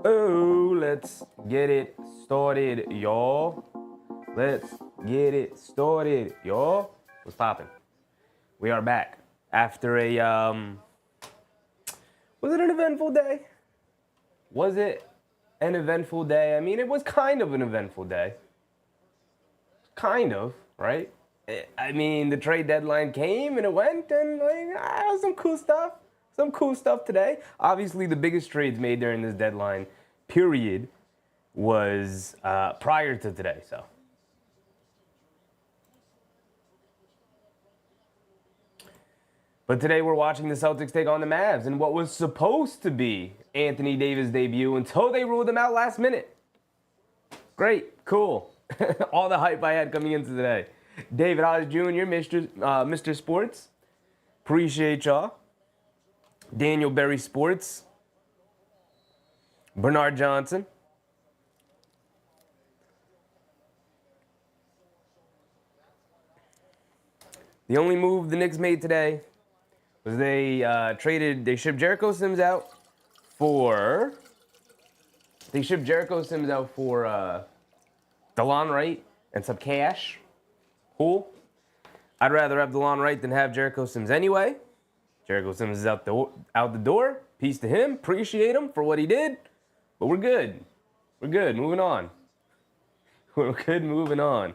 Oh, let's get it started, y'all. Let's get it started, y'all. What's poppin'? We are back after a was it an eventful day? Was it an eventful day? I mean, it was kind of an eventful day. Kind of, right? I mean, the trade deadline came and it went, and some cool stuff. Some cool stuff today. Obviously, the biggest trades made during this deadline period was prior to today. So, but today we're watching the Celtics take on the Mavs in what was supposed to be Anthony Davis' debut until they ruled him out last minute. Great, cool. All the hype I had coming into today. David Hodge Jr., Mr. Sports. Appreciate y'all. Daniel Berry Sports. Bernard Johnson. The only move the Knicks made today was they shipped Jericho Sims out for DeLon Wright and some cash. Cool. I'd rather have DeLon Wright than have Jericho Sims anyway. Jericho Sims is out the door. Peace to him. Appreciate him for what he did. But we're good. We're good. Moving on. We're good. Moving on.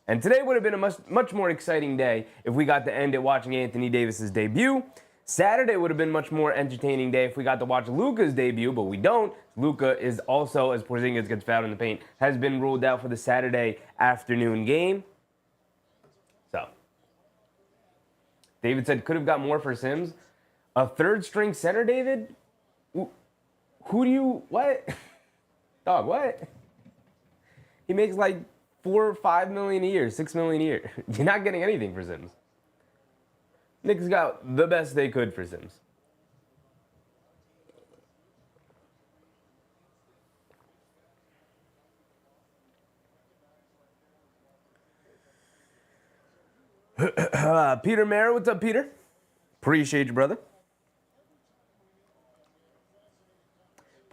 And today would have been a much more exciting day if we got to end it watching Anthony Davis's debut. Saturday would have been a much more entertaining day if we got to watch Luka's debut, but we don't. Luka is also, as Porzingis gets fouled in the paint, has been ruled out for the Saturday afternoon game. So, David said could have got more for Sims. A third-string center, David? Who do you... What? Dog, what? He makes like $4 or $5 million a year, $6 million a year. You're not getting anything for Sims. Knicks got the best they could for Sims. Peter Mayer, what's up, Peter? Appreciate you, brother.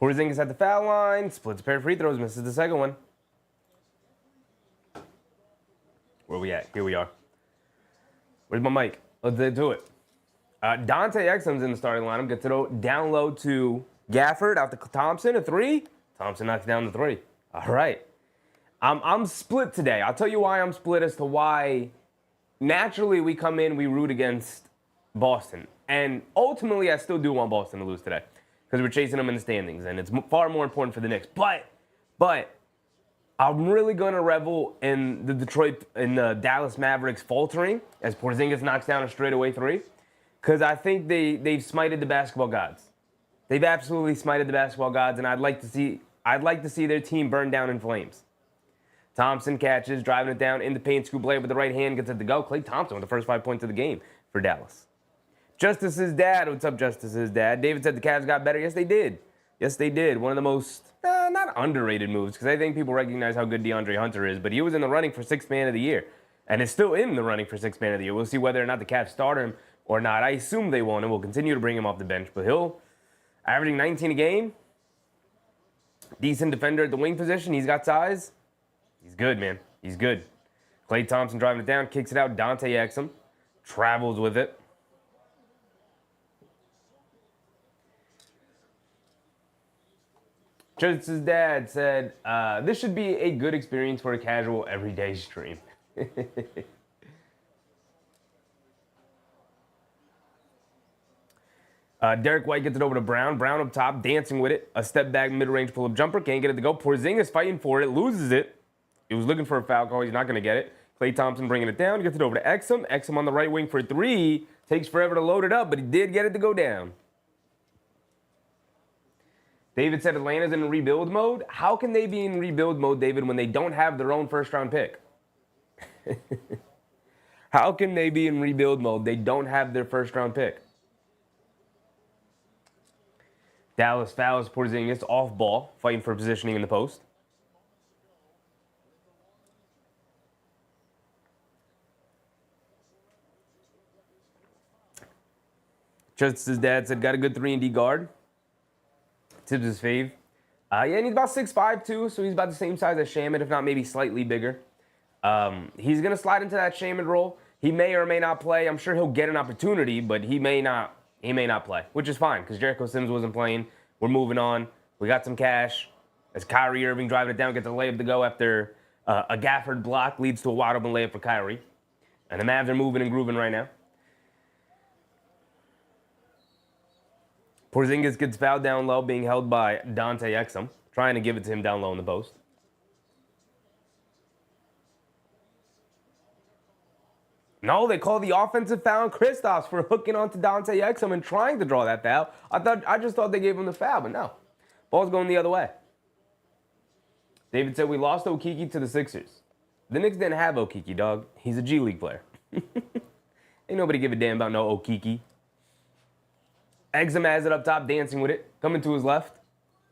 Porzingis at the foul line, splits a pair of free throws, misses the second one. Where we at? Here we are. Where's my mic? Let's get to it. Dante Exum's in the starting lineup. Gets it down low to Gafford, out to Thompson, a three. Thompson knocks down the three. All right. I'm split today. I'll tell you why I'm split as to why naturally we come in, we root against Boston. And ultimately, I still do want Boston to lose today because we're chasing them in the standings, and it's far more important for the Knicks. But I'm really going to revel in the Dallas Mavericks faltering as Porzingis knocks down a straightaway three, because I think they've smited the basketball gods. They've absolutely smited the basketball gods, and I'd like to see their team burn down in flames. Thompson catches, driving it down in the paint, scoop layup with the right hand, gets it to go. Klay Thompson with the first 5 points of the game for Dallas. Justice's dad, what's up, Justice's dad? David said the Cavs got better. Yes, they did. Yes, they did. One of the most, not underrated moves, because I think people recognize how good DeAndre Hunter is, but he was in the running for Sixth Man of the Year, and is still in the running for Sixth Man of the Year. We'll see whether or not the Cavs start him or not. I assume they won't, and we'll continue to bring him off the bench, but he'll averaging 19 a game. Decent defender at the wing position. He's got size. He's good, man. He's good. Klay Thompson driving it down, kicks it out. Dante Exum travels with it. Justice's dad said, this should be a good experience for a casual everyday stream. Derek White gets it over to Brown. Brown up top, dancing with it. A step back, mid-range pull-up jumper. Can't get it to go. Porzingis fighting for it, loses it. He was looking for a foul call. He's not going to get it. Klay Thompson bringing it down. Gets it over to Exum. Exum on the right wing for three. Takes forever to load it up, but he did get it to go down. David said Atlanta's in rebuild mode. How can they be in rebuild mode, David, when they don't have their own first-round pick? How can they be in rebuild mode? They don't have their first-round pick. Dallas fouls Porzingis off ball, fighting for positioning in the post. Just as dad said, got a good 3-and-D guard. Tips his fave. Yeah, and he's about 6'5", too, so he's about the same size as Shaman, if not maybe slightly bigger. He's going to slide into that Shaman role. He may or may not play. I'm sure he'll get an opportunity, but he may not play, which is fine because Jericho Sims wasn't playing. We're moving on. We got some cash. As Kyrie Irving driving it down, gets a layup to go after a Gafford block leads to a wide open layup for Kyrie. And the Mavs are moving and grooving right now. Porzingis gets fouled down low, being held by Dante Exum, trying to give it to him down low in the post. No, they call the offensive foul on Kristaps for hooking onto Dante Exum and trying to draw that foul. I just thought they gave him the foul, but no. Ball's going the other way. David said we lost Okiki to the Sixers. The Knicks didn't have Okiki, dog. He's a G League player. Ain't nobody give a damn about no Okiki. Exum has it up top, dancing with it. Coming to his left.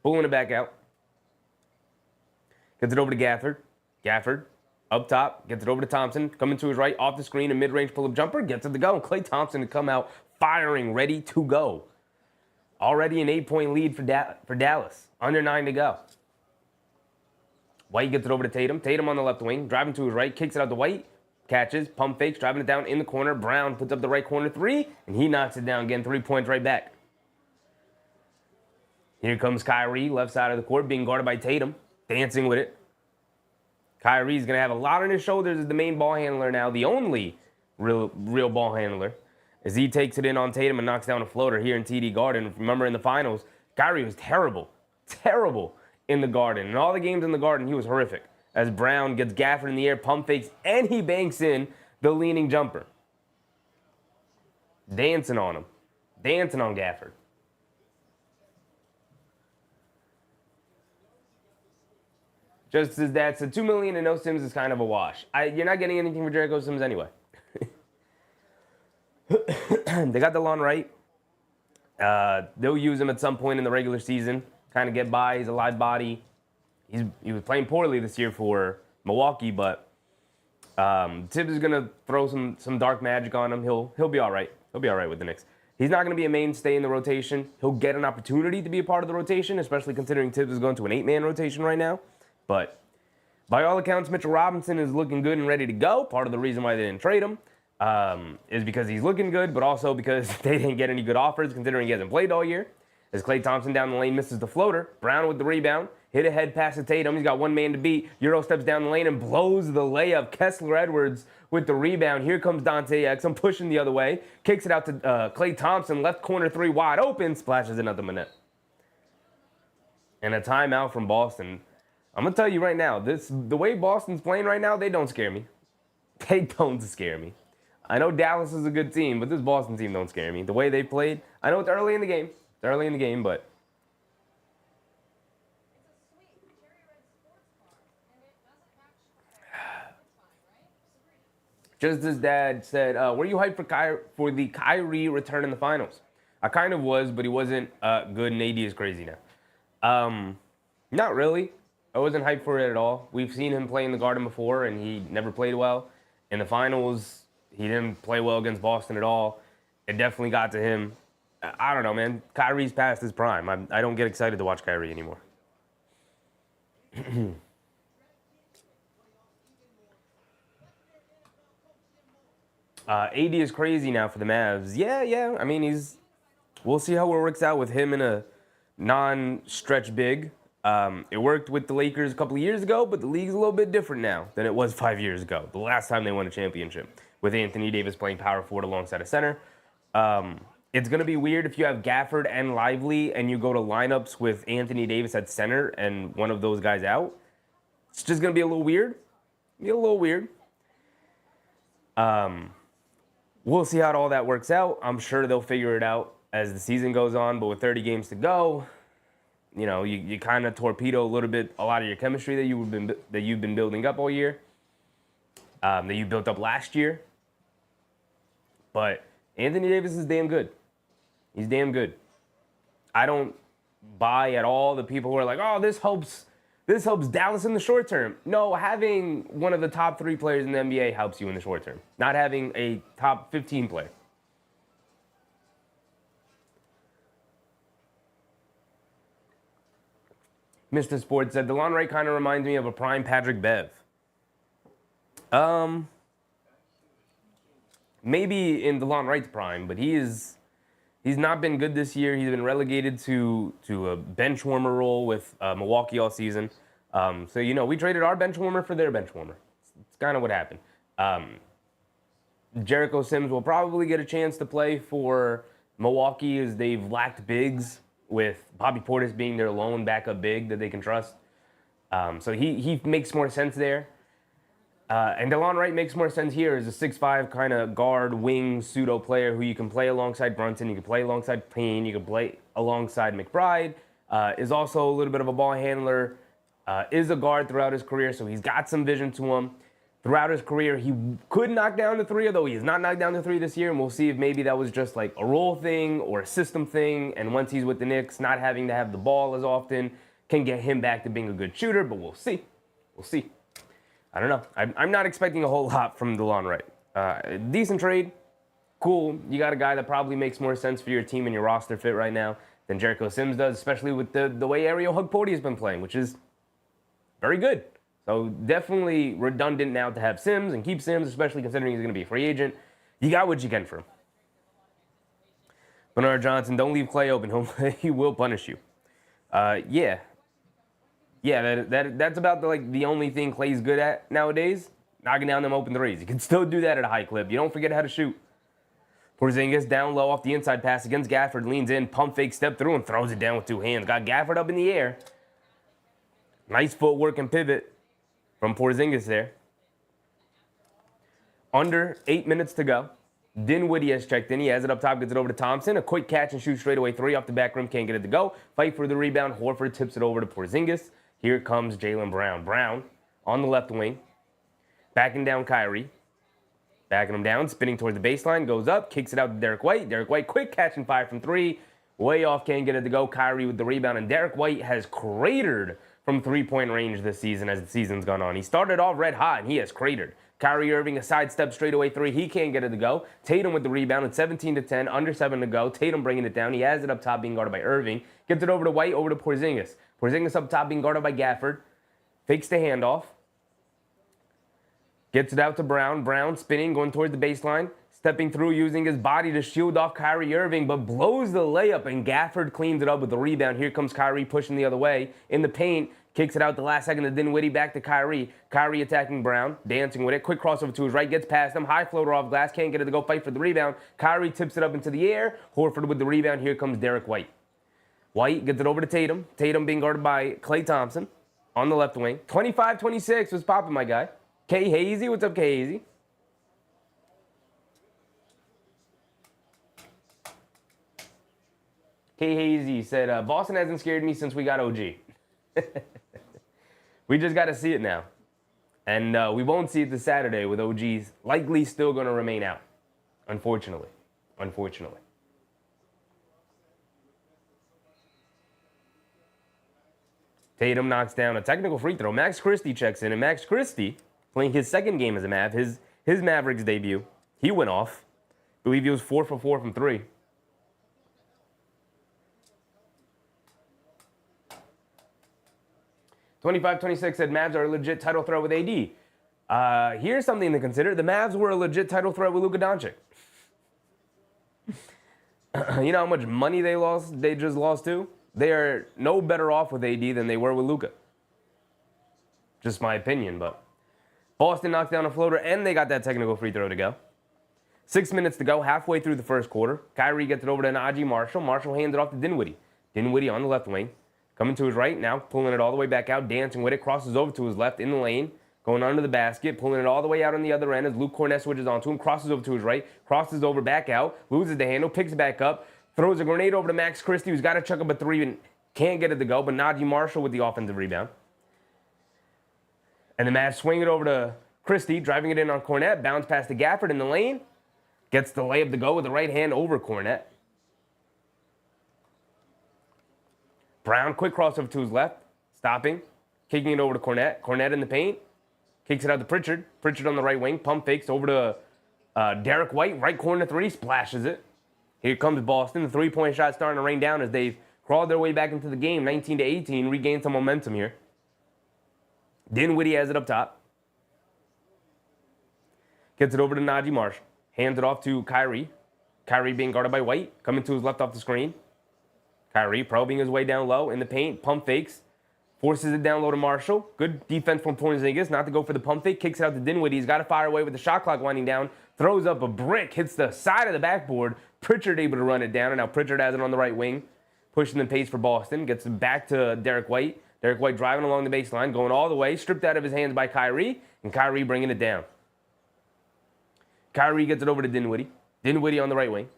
Pulling it back out. Gets it over to Gafford. Gafford. Up top, gets it over to Thompson. Coming to his right, off the screen, a mid-range pull-up jumper. Gets it to go. And Klay Thompson to come out firing, ready to go. Already an 8-point lead for Dallas. Under 9 to go. White gets it over to Tatum. Tatum on the left wing, driving to his right, kicks it out to White. Catches, pump fakes, driving it down in the corner. Brown puts up the right corner three, and he knocks it down again. 3 points right back. Here comes Kyrie, left side of the court, being guarded by Tatum. Dancing with it. Kyrie's going to have a lot on his shoulders as the main ball handler now, the only real ball handler, as he takes it in on Tatum and knocks down a floater here in TD Garden. Remember in the finals, Kyrie was terrible in the Garden. In all the games in the Garden, he was horrific. As Brown gets Gafford in the air, pump fakes, and he banks in the leaning jumper. Dancing on him. Dancing on Gafford. Just as that said, $2 million and no Sims is kind of a wash. You're not getting anything for Jericho Sims anyway. They got DeLon Wright. They'll use him at some point in the regular season. Kind of get by. He's a live body. He was playing poorly this year for Milwaukee, but Tibbs is gonna throw some dark magic on him. He'll be all right. He'll be all right with the Knicks. He's not going to be a mainstay in the rotation. He'll get an opportunity to be a part of the rotation, especially considering Tibbs is going to an 8-man rotation right now. But by all accounts, Mitchell Robinson is looking good and ready to go. Part of the reason why they didn't trade him is because he's looking good, but also because they didn't get any good offers considering he hasn't played all year. As Klay Thompson down the lane misses the floater, Brown with the rebound, hit a head pass to Tatum. He's got one man to beat. Euro steps down the lane and blows the layup. Kessler Edwards with the rebound. Here comes Dante Exum pushing the other way. Kicks it out to Klay Thompson. Left corner three wide open. Splashes it at the net. And a timeout from Boston. I'm going to tell you right now, the way Boston's playing right now, they don't scare me. They don't scare me. I know Dallas is a good team, but this Boston team don't scare me. The way they played, I know it's early in the game. It's early in the game, but... Just as Dad said, were you hyped for the Kyrie return in the finals? I kind of was, but he wasn't good, and AD is crazy now. Not really. I wasn't hyped for it at all. We've seen him play in the Garden before, and he never played well. In the finals, he didn't play well against Boston at all. It definitely got to him. I don't know, man. Kyrie's past his prime. I don't get excited to watch Kyrie anymore. AD is crazy now for the Mavs. Yeah. I mean, we'll see how it works out with him in a non-stretch big. It worked with the Lakers a couple of years ago, but the league's a little bit different now than it was 5 years ago, the last time they won a championship, with Anthony Davis playing power forward alongside a center. It's going to be weird if you have Gafford and Lively and you go to lineups with Anthony Davis at center and one of those guys out. It's just going to be a little weird. We'll see how all that works out. I'm sure they'll figure it out as the season goes on, but with 30 games to go, you know, you kind of torpedo a little bit a lot of your chemistry that you've been building up all year, that you built up last year. But Anthony Davis is damn good. He's damn good. I don't buy at all the people who are like, oh, this helps Dallas in the short term. No, having one of the top 3 players in the NBA helps you in the short term. Not having a top 15 player. Mr. Sports said DeLon Wright kind of reminds me of a prime Patrick Bev. Maybe in DeLon Wright's prime, but he's not been good this year. He's been relegated to a bench warmer role with Milwaukee all season. So, we traded our bench warmer for their bench warmer. It's kind of what happened. Jericho Sims will probably get a chance to play for Milwaukee as they've lacked bigs, with Bobby Portis being their lone backup big that they can trust. So he makes more sense there. And DeLon Wright makes more sense here as a 6'5" kind of guard, wing, pseudo player who you can play alongside Brunson, you can play alongside Payne, you can play alongside McBride, is also a little bit of a ball handler, is a guard throughout his career, so he's got some vision to him. Throughout his career, he could knock down the three, although he has not knocked down the three this year, and we'll see if maybe that was just like a role thing or a system thing, and once he's with the Knicks, not having to have the ball as often can get him back to being a good shooter, but we'll see. We'll see. I don't know. I'm not expecting a whole lot from DeLon Wright. Decent trade. Cool. You got a guy that probably makes more sense for your team and your roster fit right now than Jericho Sims does, especially with the way Ariel Hugpody has been playing, which is very good. So definitely redundant now to have Sims and keep Sims, especially considering he's going to be a free agent. You got what you can for him. Bernard Johnson, don't leave Klay open. He will punish you. Yeah, that's about the only thing Klay's good at nowadays, knocking down them open threes. You can still do that at a high clip. You don't forget how to shoot. Porzingis down low off the inside pass against Gafford, leans in, pump fake, step through, and throws it down with two hands. Got Gafford up in the air. Nice footwork and pivot from Porzingis there. Under 8 minutes to go. Dinwiddie has checked in. He has it up top, gets it over to Thompson. A quick catch and shoot straight away three off the back rim. Can't get it to go. Fight for the rebound. Horford tips it over to Porzingis. Here comes Jaylen Brown. Brown on the left wing. Backing down Kyrie. Backing him down. Spinning towards the baseline. Goes up. Kicks it out to Derek White. Derek White quick catch and fire from three. Way off. Can't get it to go. Kyrie with the rebound. And Derek White has cratered from three-point range this season as the season's gone on. He started off red hot, and he has cratered. Kyrie Irving, a sidestep straightaway three. He can't get it to go. Tatum with the rebound at 17-10, under 7 to go. Tatum bringing it down. He has it up top, being guarded by Irving. Gets it over to White, over to Porzingis. Porzingis up top, being guarded by Gafford. Fakes the handoff. Gets it out to Brown. Brown spinning, going towards the baseline. Stepping through, using his body to shield off Kyrie Irving, but blows the layup, and Gafford cleans it up with the rebound. Here comes Kyrie pushing the other way. In the paint, kicks it out the last second to Dinwiddie, back to Kyrie. Kyrie attacking Brown, dancing with it. Quick crossover to his right, gets past him. High floater off glass, can't get it to go, fight for the rebound. Kyrie tips it up into the air. Horford with the rebound. Here comes Derek White. White gets it over to Tatum. Tatum being guarded by Klay Thompson on the left wing. 25-26 was popping, my guy. K Hazy, what's up, K Hazy? K Hazy said, Boston hasn't scared me since we got OG. We just got to see it now. And we won't see it this Saturday with OGs likely still going to remain out. Unfortunately. Unfortunately. Tatum knocks down a technical free throw. Max Christie checks in. And Max Christie, playing his second game as a Mav, his Mavericks debut, he went off. I believe he was 4 for 4 from 3. (25-26) said Mavs are a legit title threat with AD. Here's something to consider. The Mavs were a legit title threat with Luka Doncic. You know how much money they just lost to? They are no better off with AD than they were with Luka. Just my opinion, but Boston knocks down a floater, and they got that technical free throw to go. 6 minutes to go, halfway through the first quarter. Kyrie gets it over to Najee Marshall. Marshall hands it off to Dinwiddie. Dinwiddie on the left wing. Coming to his right now, pulling it all the way back out, dancing with it, crosses over to his left in the lane, going under the basket, pulling it all the way out on the other end as Luke Cornett switches onto him, crosses over to his right, crosses over back out, loses the handle, picks it back up, throws a grenade over to Max Christie, who's got to chuck up a three and can't get it to go, but Najee Marshall with the offensive rebound. And the Mavs swing it over to Christie, driving it in on Cornett, bounce past to Gafford in the lane, gets the layup to go with the right hand over Cornett. Brown, quick crossover to his left, stopping, kicking it over to Cornett. Cornett in the paint, kicks it out to Pritchard. Pritchard on the right wing, pump fakes over to Derek White, right corner three, splashes it. Here comes Boston. The three-point shot starting to rain down as they've crawled their way back into the game, 19-18, regained some momentum here. Dinwiddie has it up top. Gets it over to Najee Marshall. Hands it off to Kyrie. Kyrie being guarded by White. Coming to his left off the screen. Kyrie probing his way down low in the paint. Pump fakes. Forces it down low to Marshall. Good defense from Porzingis. Not to go for the pump fake. Kicks it out to Dinwiddie. He's got to fire away with the shot clock winding down. Throws up a brick. Hits the side of the backboard. Pritchard able to run it down. And now Pritchard has it on the right wing. Pushing the pace for Boston. Gets it back to Derek White. Derek White driving along the baseline. Going all the way. Stripped out of his hands by Kyrie. And Kyrie bringing it down. Kyrie gets it over to Dinwiddie. Dinwiddie on the right wing.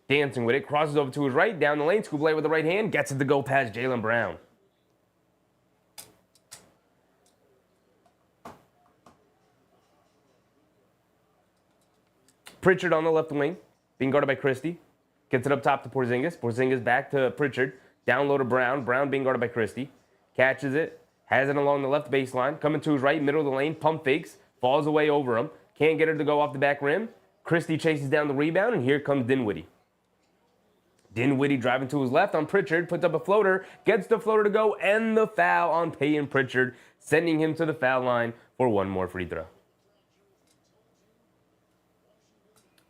Dancing with it. Crosses over to his right. Down the lane. Scoop lay with the right hand. Gets it to go past Jaylen Brown. Pritchard on the left wing. Being guarded by Christie. Gets it up top to Porzingis. Porzingis back to Pritchard. Down low to Brown. Brown being guarded by Christie. Catches it. Has it along the left baseline. Coming to his right. Middle of the lane. Pump fakes. Falls away over him. Can't get her to go off the back rim. Christie chases down the rebound, and here comes Dinwiddie. Dinwiddie driving to his left on Pritchard, puts up a floater, gets the floater to go, and the foul on Peyton Pritchard, sending him to the foul line for one more free throw.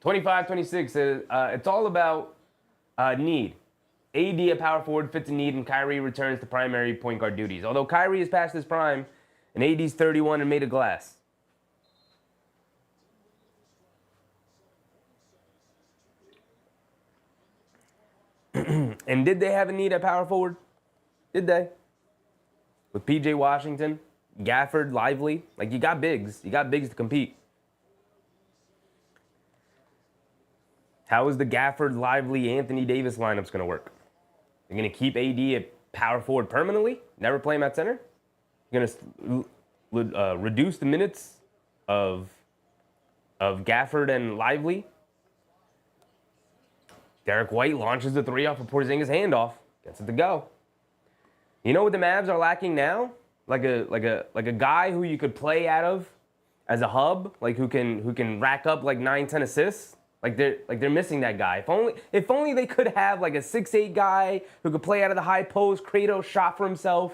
25-26, it's all about need. AD, a power forward, fits a need, and Kyrie returns to primary point guard duties. Although Kyrie is past his prime, and AD's 31 and made of glass. And did they have a need at power forward? Did they? With P.J. Washington, Gafford, Lively. Like, you got bigs. You got bigs to compete. How is the Gafford, Lively, Anthony Davis lineups going to work? You're going to keep AD at power forward permanently? Never play him at center? You're going to reduce the minutes of Gafford and Lively? Derek White launches the three off of Porzingis' handoff. Gets it to go. You know what the Mavs are lacking now? Like a guy who you could play out of as a hub, like who can rack up like 9-10 assists. Like they're missing that guy. If only they could have like a 6'8" guy who could play out of the high post, create a shot for himself.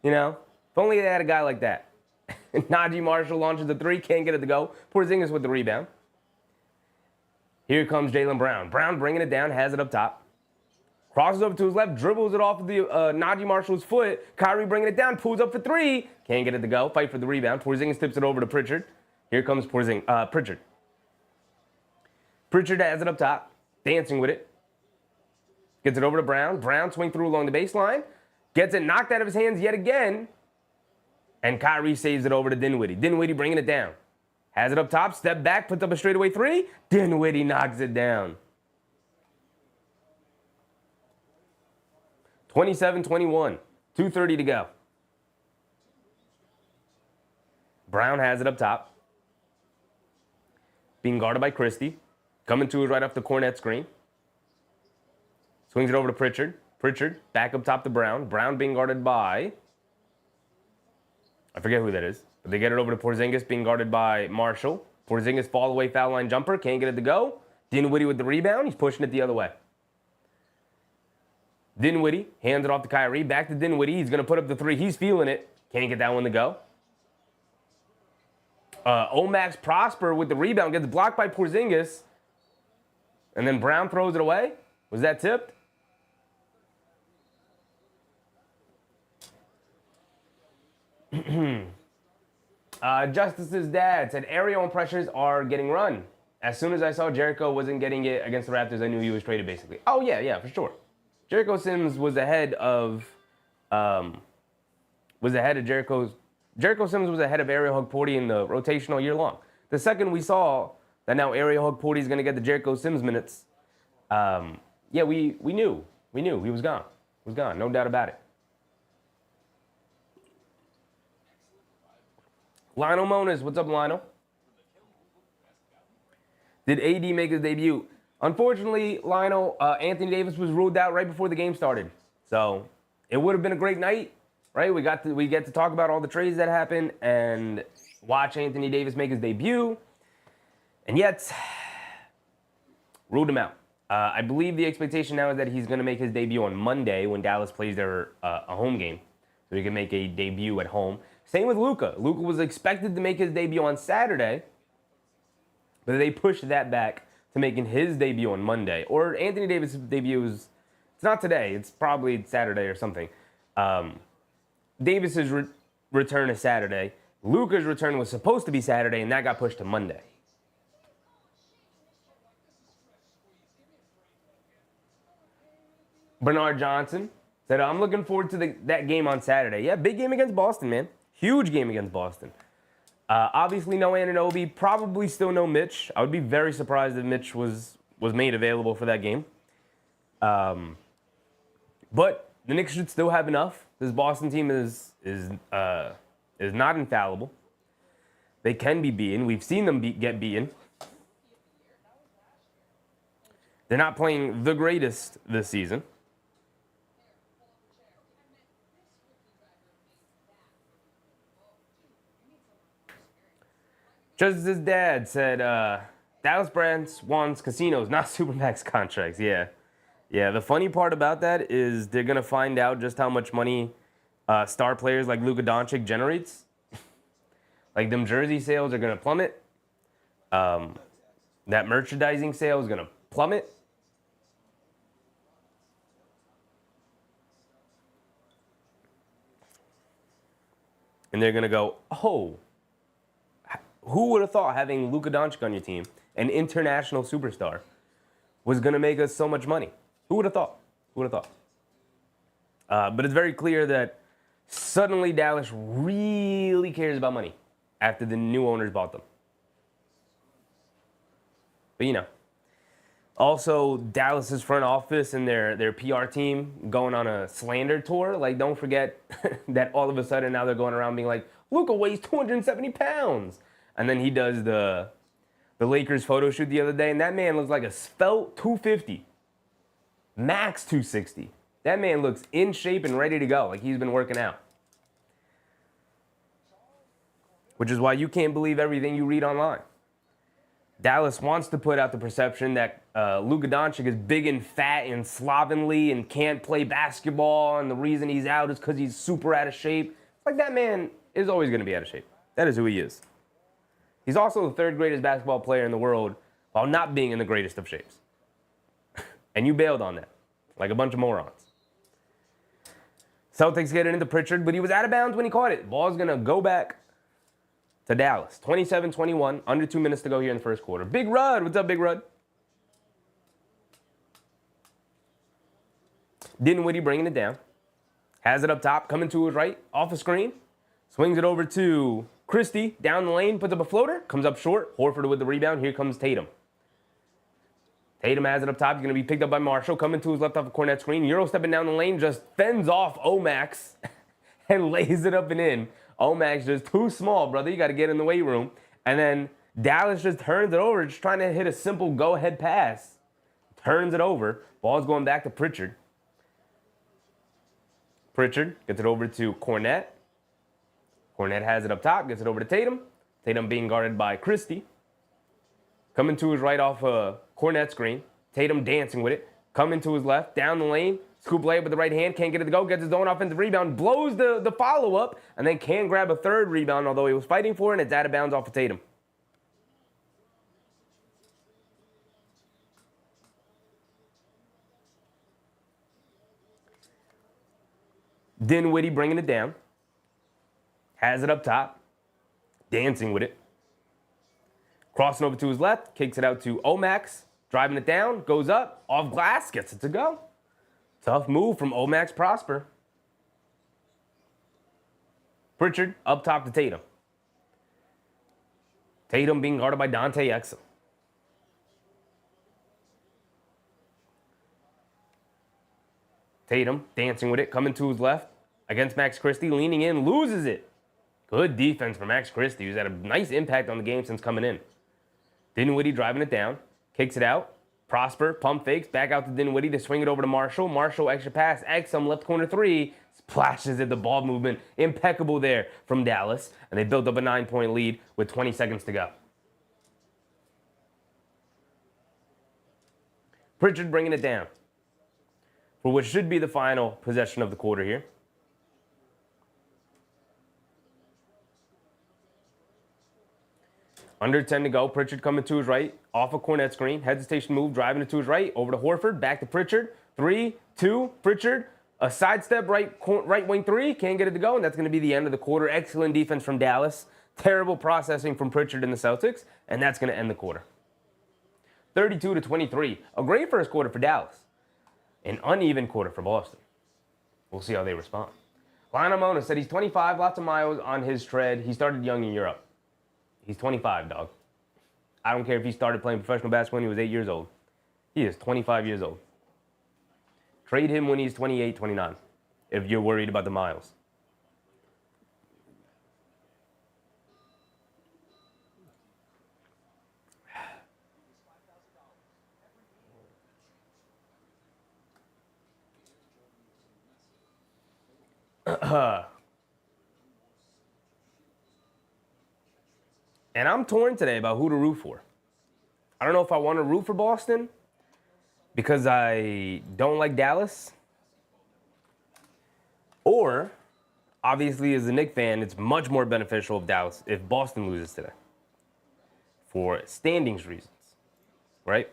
You know? If only they had a guy like that. Najee Marshall launches the three, can't get it to go. Porzingis with the rebound. Here comes Jaylen Brown. Brown bringing it down, has it up top. Crosses over to his left, dribbles it off of the Najee Marshall's foot. Kyrie bringing it down, pulls up for three. Can't get it to go. Fight for the rebound. Porzingis tips it over to Pritchard. Here comes Pritchard. Pritchard has it up top, dancing with it. Gets it over to Brown. Brown swing through along the baseline. Gets it knocked out of his hands yet again. And Kyrie saves it over to Dinwiddie. Dinwiddie bringing it down. Has it up top, step back, puts up a straightaway three. Dinwiddie knocks it down. 27-21, 2:30 to go. Brown has it up top. Being guarded by Christie. Coming to it right off the Cornet screen. Swings it over to Pritchard. Pritchard back up top to Brown. Brown being guarded by... I forget who that is. But they get it over to Porzingis being guarded by Marshall. Porzingis fall away foul line jumper. Can't get it to go. Dinwiddie with the rebound. He's pushing it the other way. Dinwiddie hands it off to Kyrie. Back to Dinwiddie. He's going to put up the three. He's feeling it. Can't get that one to go. Omax Prosper with the rebound. Gets blocked by Porzingis. And then Brown throws it away. Was that tipped? Justice's dad said area on pressures are getting run. As soon as I saw Jericho wasn't getting it against the Raptors, I knew he was traded basically. Oh yeah, for sure. Jericho Sims was ahead of Jericho Sims was ahead of Ariel Hug-Porty in the rotation all year long. The second we saw that now Ariel Hug-Porty is going to get the Jericho Sims minutes, we knew he was gone. He was gone, no doubt about it. Lionel Monas, what's up, Lionel? Did AD make his debut? Unfortunately, Lionel, Anthony Davis was ruled out right before the game started. So it would have been a great night, right? We get to talk about all the trades that happened and watch Anthony Davis make his debut. And yet, ruled him out. I believe the expectation now is that he's going to make his debut on Monday when Dallas plays their a home game. So he can make a debut at home. Same with Luka. Luka was expected to make his debut on Saturday, but they pushed that back to making his debut on Monday. Or Anthony Davis' debut is, it's not today. It's probably Saturday or something. Davis's return is Saturday. Luka's return was supposed to be Saturday, and that got pushed to Monday. Bernard Johnson said, I'm looking forward to that game on Saturday. Yeah, big game against Boston, man. Huge game against Boston. Obviously, no Anunoby. Probably still no Mitch. I would be very surprised if Mitch was made available for that game. But the Knicks should still have enough. This Boston team is not infallible. They can be beaten. We've seen them get beaten. They're not playing the greatest this season. Just his dad said, Dallas Brands wants casinos, not Supermax contracts. Yeah. Yeah, the funny part about that is they're going to find out just how much money star players like Luka Doncic generates. Like, them jersey sales are going to plummet. That merchandising sale is going to plummet. And they're going to go, oh, who would have thought having Luka Doncic on your team, an international superstar, was going to make us so much money? Who would have thought? Who would have thought? But it's very clear that suddenly Dallas really cares about money after the new owners bought them. But, you know. Also, Dallas's front office and their PR team going on a slander tour. Like, don't forget that all of a sudden now they're going around being like, Luka weighs 270 pounds. And then he does the Lakers photo shoot the other day, and that man looks like a svelte 250. Max 260. That man looks in shape and ready to go, like he's been working out. Which is why you can't believe everything you read online. Dallas wants to put out the perception that Luka Doncic is big and fat and slovenly and can't play basketball, and the reason he's out is because he's super out of shape. It's like that man is always going to be out of shape. That is who he is. He's also the third greatest basketball player in the world while not being in the greatest of shapes. And you bailed on that, like a bunch of morons. Celtics get it into Pritchard, but he was out of bounds when he caught it. Ball's going to go back to Dallas. 27-21, under 2 minutes to go here in the first quarter. Big Rud, what's up, Big Rud? Dinwiddie bringing it down. Has it up top, coming to his right, off the screen. Swings it over to Christie, down the lane, puts up a floater, comes up short. Horford with the rebound. Here comes Tatum. Tatum has it up top. He's going to be picked up by Marshall. Coming to his left off the cornet screen. Euro stepping down the lane, just fends off Omax and lays it up and in. Omax just too small, brother. You got to get in the weight room. And then Dallas just turns it over, just trying to hit a simple go-ahead pass. Turns it over. Ball's going back to Pritchard. Pritchard gets it over to Cornette. Cornette has it up top, gets it over to Tatum. Tatum being guarded by Christie. Coming to his right off a Cornette screen. Tatum dancing with it. Coming to his left, down the lane. Scoop layup with the right hand, can't get it to go. Gets his own offensive rebound, blows the follow-up, and then can grab a third rebound, although he was fighting for it, and it's out of bounds off of Tatum. Dinwiddie bringing it down. Has it up top. Dancing with it. Crossing over to his left. Kicks it out to Omax. Driving it down. Goes up. Off glass. Gets it to go. Tough move from Omax Prosper. Pritchard up top to Tatum. Tatum being guarded by Dante Exum. Tatum dancing with it. Coming to his left. Against Max Christie. Leaning in. Loses it. Good defense for Max Christie, who's had a nice impact on the game since coming in. Dinwiddie driving it down. Kicks it out. Prosper, pump fakes, back out to Dinwiddie to swing it over to Marshall. Marshall, extra pass, Exum, left corner three. Splashes at the ball movement. Impeccable there from Dallas. And they built up a 9-point lead with 20 seconds to go. Pritchard bringing it down for what should be the final possession of the quarter here. Under 10 to go. Pritchard coming to his right. Off a Cornet screen. Hesitation move. Driving it to his right. Over to Horford. Back to Pritchard. 3, 2. Pritchard. A sidestep right wing 3. Can't get it to go. And that's going to be the end of the quarter. Excellent defense from Dallas. Terrible processing from Pritchard and the Celtics. And that's going to end the quarter. 32-23. A great first quarter for Dallas. An uneven quarter for Boston. We'll see how they respond. Lionel Mona said he's 25. Lots of miles on his tread. He started young in Europe. He's 25, dog. I don't care if he started playing professional basketball when he was 8 years old. He is 25 years old. Trade him when he's 28, 29, if you're worried about the miles. And I'm torn today about who to root for. I don't know if I want to root for Boston because I don't like Dallas. Or, obviously, as a Knicks fan, it's much more beneficial if Boston loses today. For standings reasons. Right?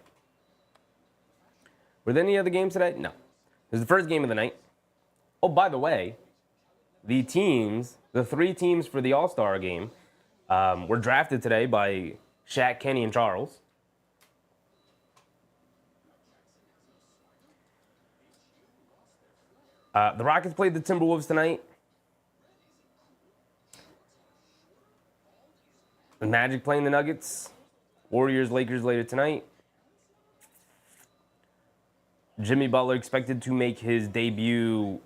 Were there any other games today? No. It was the first game of the night. Oh, by the way, the 3 teams for the All-Star game were drafted today by Shaq, Kenny, and Charles. The Rockets played the Timberwolves tonight. The Magic playing the Nuggets. Warriors, Lakers later tonight. Jimmy Butler expected to make his debut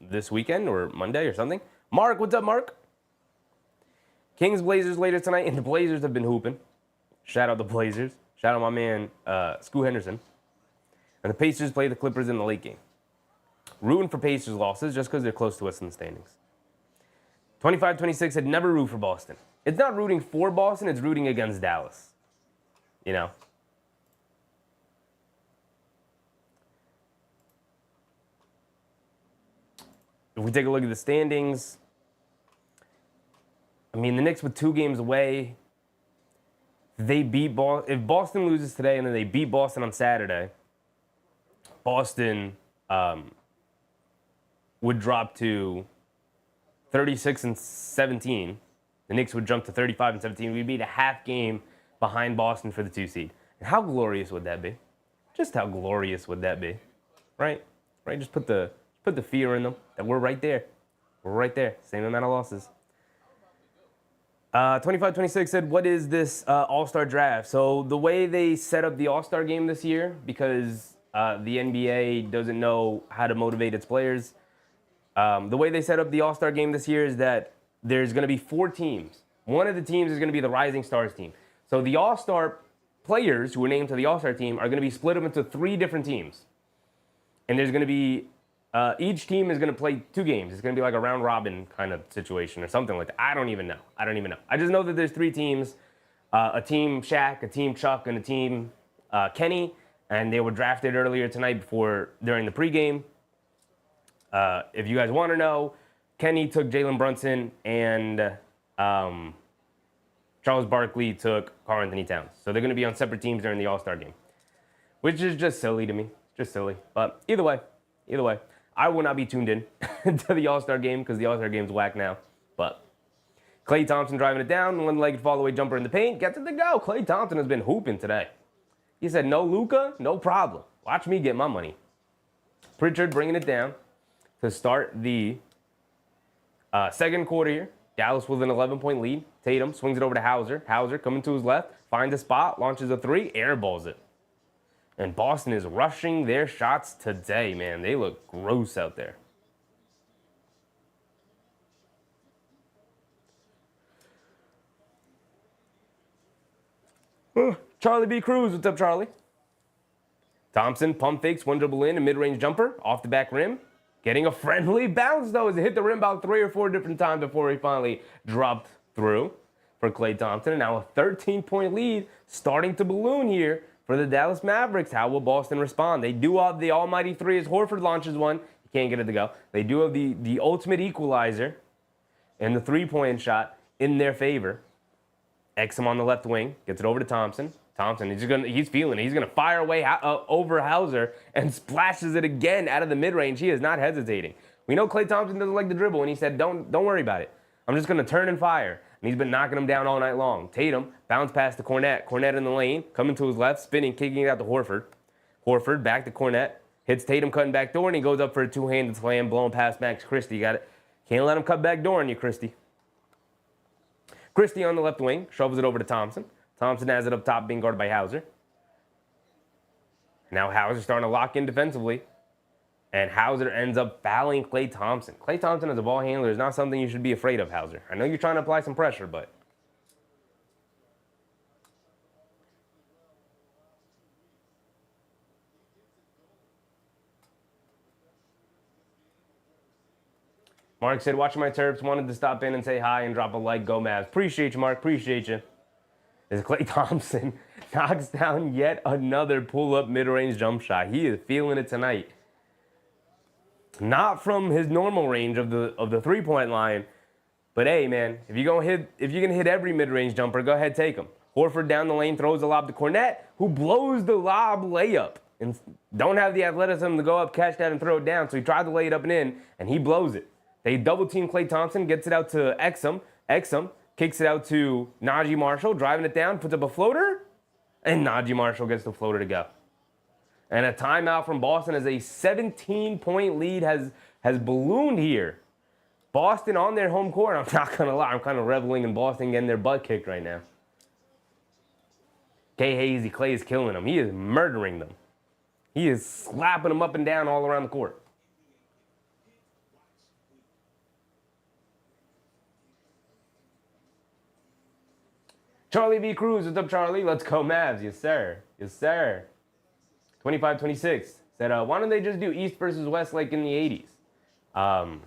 this weekend or Monday or something. Mark, what's up, Mark? Kings, Blazers later tonight, and the Blazers have been hooping. Shout out the Blazers. Shout out my man, Scoot Henderson. And the Pacers play the Clippers in the late game. Rooting for Pacers losses just because they're close to us in the standings. 25-26 said never root for Boston. It's not rooting for Boston, it's rooting against Dallas. You know? If we take a look at the standings, I mean, the Knicks with 2 games away, if Boston loses today and then they beat Boston on Saturday, Boston would drop to 36-17. The Knicks would jump to 35-17. We'd be a half game behind Boston for the 2 seed. And how glorious would that be? Just how glorious would that be? Right? Right? Just put the fear in them that we're right there. We're right there. Same amount of losses. 25-26 said, what is this All-Star draft? So the way they set up the All-Star game this year, because the NBA doesn't know how to motivate its players, the way they set up the All-Star game this year is that there's going to be 4 teams. One of the teams is going to be the Rising Stars team. So the All-Star players who are named to the All-Star team are going to be split up into 3 different teams. And there's going to be each team is going to play 2 games. It's going to be like a round robin kind of situation or something like that. I don't even know. I just know that there's 3 teams, a team Shaq, a team Chuck, and a team Kenny, and they were drafted earlier tonight during the pregame. If you guys want to know, Kenny took Jalen Brunson and Charles Barkley took Karl Anthony Towns. So they're going to be on separate teams during the All-Star game, which is just silly to me. Just silly. But either way, I will not be tuned in to the All-Star game because the All-Star game's whack now. But Klay Thompson driving it down, one-legged fall-away jumper in the paint, gets it to go. Klay Thompson has been hooping today. He said, no Luka, no problem. Watch me get my money. Pritchard bringing it down to start the second quarter here. Dallas with an 11-point lead. Tatum swings it over to Hauser. Hauser coming to his left, finds a spot, launches a 3, airballs it. And Boston is rushing their shots today, man. They look gross out there. Charlie B. Cruz, what's up, Charlie? Thompson pump fakes, one dribble in, a mid-range jumper off the back rim. Getting a friendly bounce, though, as it hit the rim about 3 or 4 different times before he finally dropped through for Klay Thompson. And now a 13-point lead starting to balloon here for the Dallas Mavericks. How will Boston respond? They do have the almighty three as Horford launches one. He can't get it to go. They do have the ultimate equalizer and the three-point shot in their favor. Exum on the left wing, gets it over to Thompson. Thompson, he's feeling it. He's going to fire away over Hauser and splashes it again out of the mid-range. He is not hesitating. We know Klay Thompson doesn't like the dribble, and he said, don't worry about it. I'm just going to turn and fire. And he's been knocking him down all night long. Tatum, bounce pass to Cornette. Cornette in the lane, coming to his left, spinning, kicking it out to Horford. Horford back to Cornette. Hits Tatum cutting back door, and he goes up for a two-handed slam, blowing past Max Christie. Got it. Can't let him cut back door on you, Christie. Christie on the left wing, shovels it over to Thompson. Thompson has it up top, being guarded by Hauser. Now Hauser's starting to lock in defensively. And Hauser ends up fouling Klay Thompson. Klay Thompson as a ball handler is not something you should be afraid of, Hauser. I know you're trying to apply some pressure, but... Mark said, watching my Terps, wanted to stop in and say hi and drop a like. Go Mavs. Appreciate you, Mark. Appreciate you. As Klay Thompson knocks down yet another pull-up mid-range jump shot. He is feeling it tonight. Not from his normal range of the three-point line, but hey, man, if you're gonna hit every mid-range jumper, go ahead, take him. Horford down the lane, throws the lob to Cornette, who blows the lob layup and don't have the athleticism to go up, catch that, and throw it down. So he tried to lay it up and in, and he blows it. They double-team Klay Thompson, gets it out to Exum. Exum kicks it out to Najee Marshall, driving it down, puts up a floater, and Najee Marshall gets the floater to go. And a timeout from Boston as a 17-point lead has ballooned here. Boston on their home court. I'm not going to lie. I'm kind of reveling in Boston getting their butt kicked right now. K. Hazy, Klay is killing them. He is murdering them. He is slapping them up and down all around the court. Charlie V. Cruz, what's up, Charlie? Let's go, Mavs. Yes, sir. Yes, sir. 25-26 said, why don't they just do East versus West like in the 80s?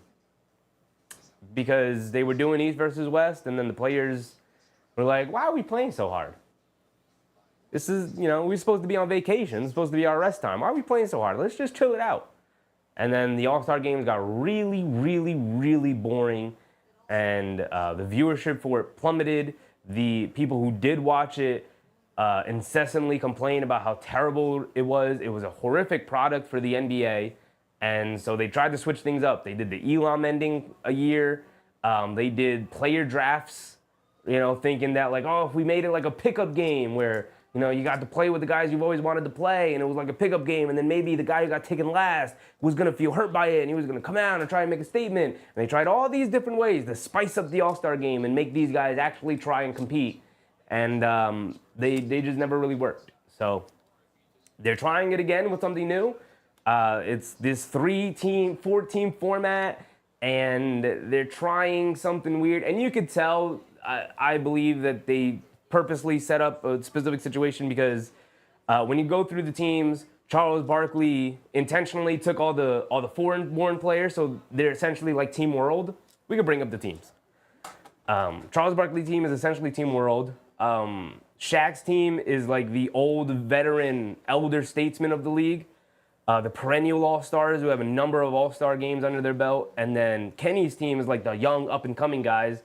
Because they were doing East versus West, and then the players were like, why are we playing so hard? This is, we're supposed to be on vacation. It's supposed to be our rest time. Why are we playing so hard? Let's just chill it out. And then the All-Star games got really, really, really boring, and the viewership for it plummeted. The people who did watch it incessantly complained about how terrible it was. It was a horrific product for the NBA. And so they tried to switch things up. They did the Elam ending a year. They did player drafts, thinking that like, if we made it like a pickup game where, you got to play with the guys you've always wanted to play, and it was like a pickup game, and then maybe the guy who got taken last was going to feel hurt by it, and he was going to come out and try and make a statement. And they tried all these different ways to spice up the All-Star game and make these guys actually try and compete. And they just never really worked. So they're trying it again with something new. It's this 4-team format, and they're trying something weird. And you could tell, I believe, that they purposely set up a specific situation because when you go through the teams, Charles Barkley intentionally took all the foreign players, so they're essentially like Team World. We could bring up the teams. Charles Barkley team is essentially Team World. Shaq's team is like the old veteran elder statesman of the league. The perennial all-stars who have a number of all-star games under their belt. And then Kenny's team is like the young up-and-coming guys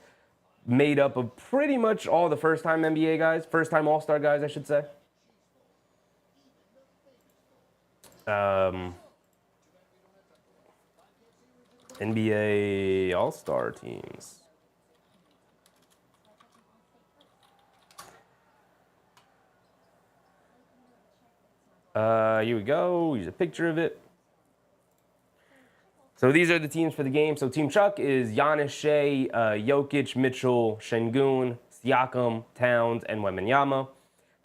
made up of pretty much all the first-time NBA guys, first-time all-star guys, I should say. NBA all-star teams. Here we go. Here's a picture of it. So these are the teams for the game. So Team Chuck is Giannis, Shea, Jokic, Mitchell, Şengün, Siakam, Towns, and Wembanyama.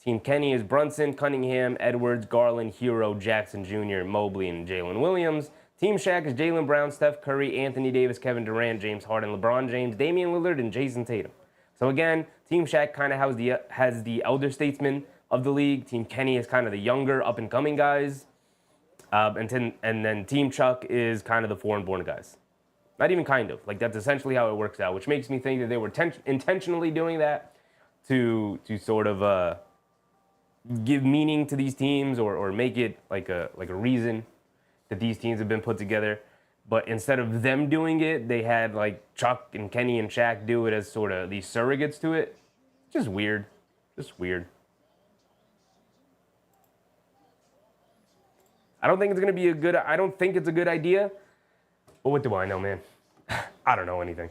Team Kenny is Brunson, Cunningham, Edwards, Garland, Hero, Jackson Jr., Mobley, and Jalen Williams. Team Shaq is Jaylen Brown, Steph Curry, Anthony Davis, Kevin Durant, James Harden, LeBron James, Damian Lillard, and Jayson Tatum. So again, Team Shaq kind of has the elder statesman of the league. Team Kenny is kind of the younger, up-and-coming guys. And then Team Chuck is kind of the foreign-born guys. Not even kind of. Like, that's essentially how it works out, which makes me think that they were intentionally doing that to sort of give meaning to these teams or make it like a reason that these teams have been put together. But instead of them doing it, they had like Chuck and Kenny and Shaq do it as sort of these surrogates to it. Just weird. Just weird. I don't think it's a good idea. But what do I know, man? I don't know anything.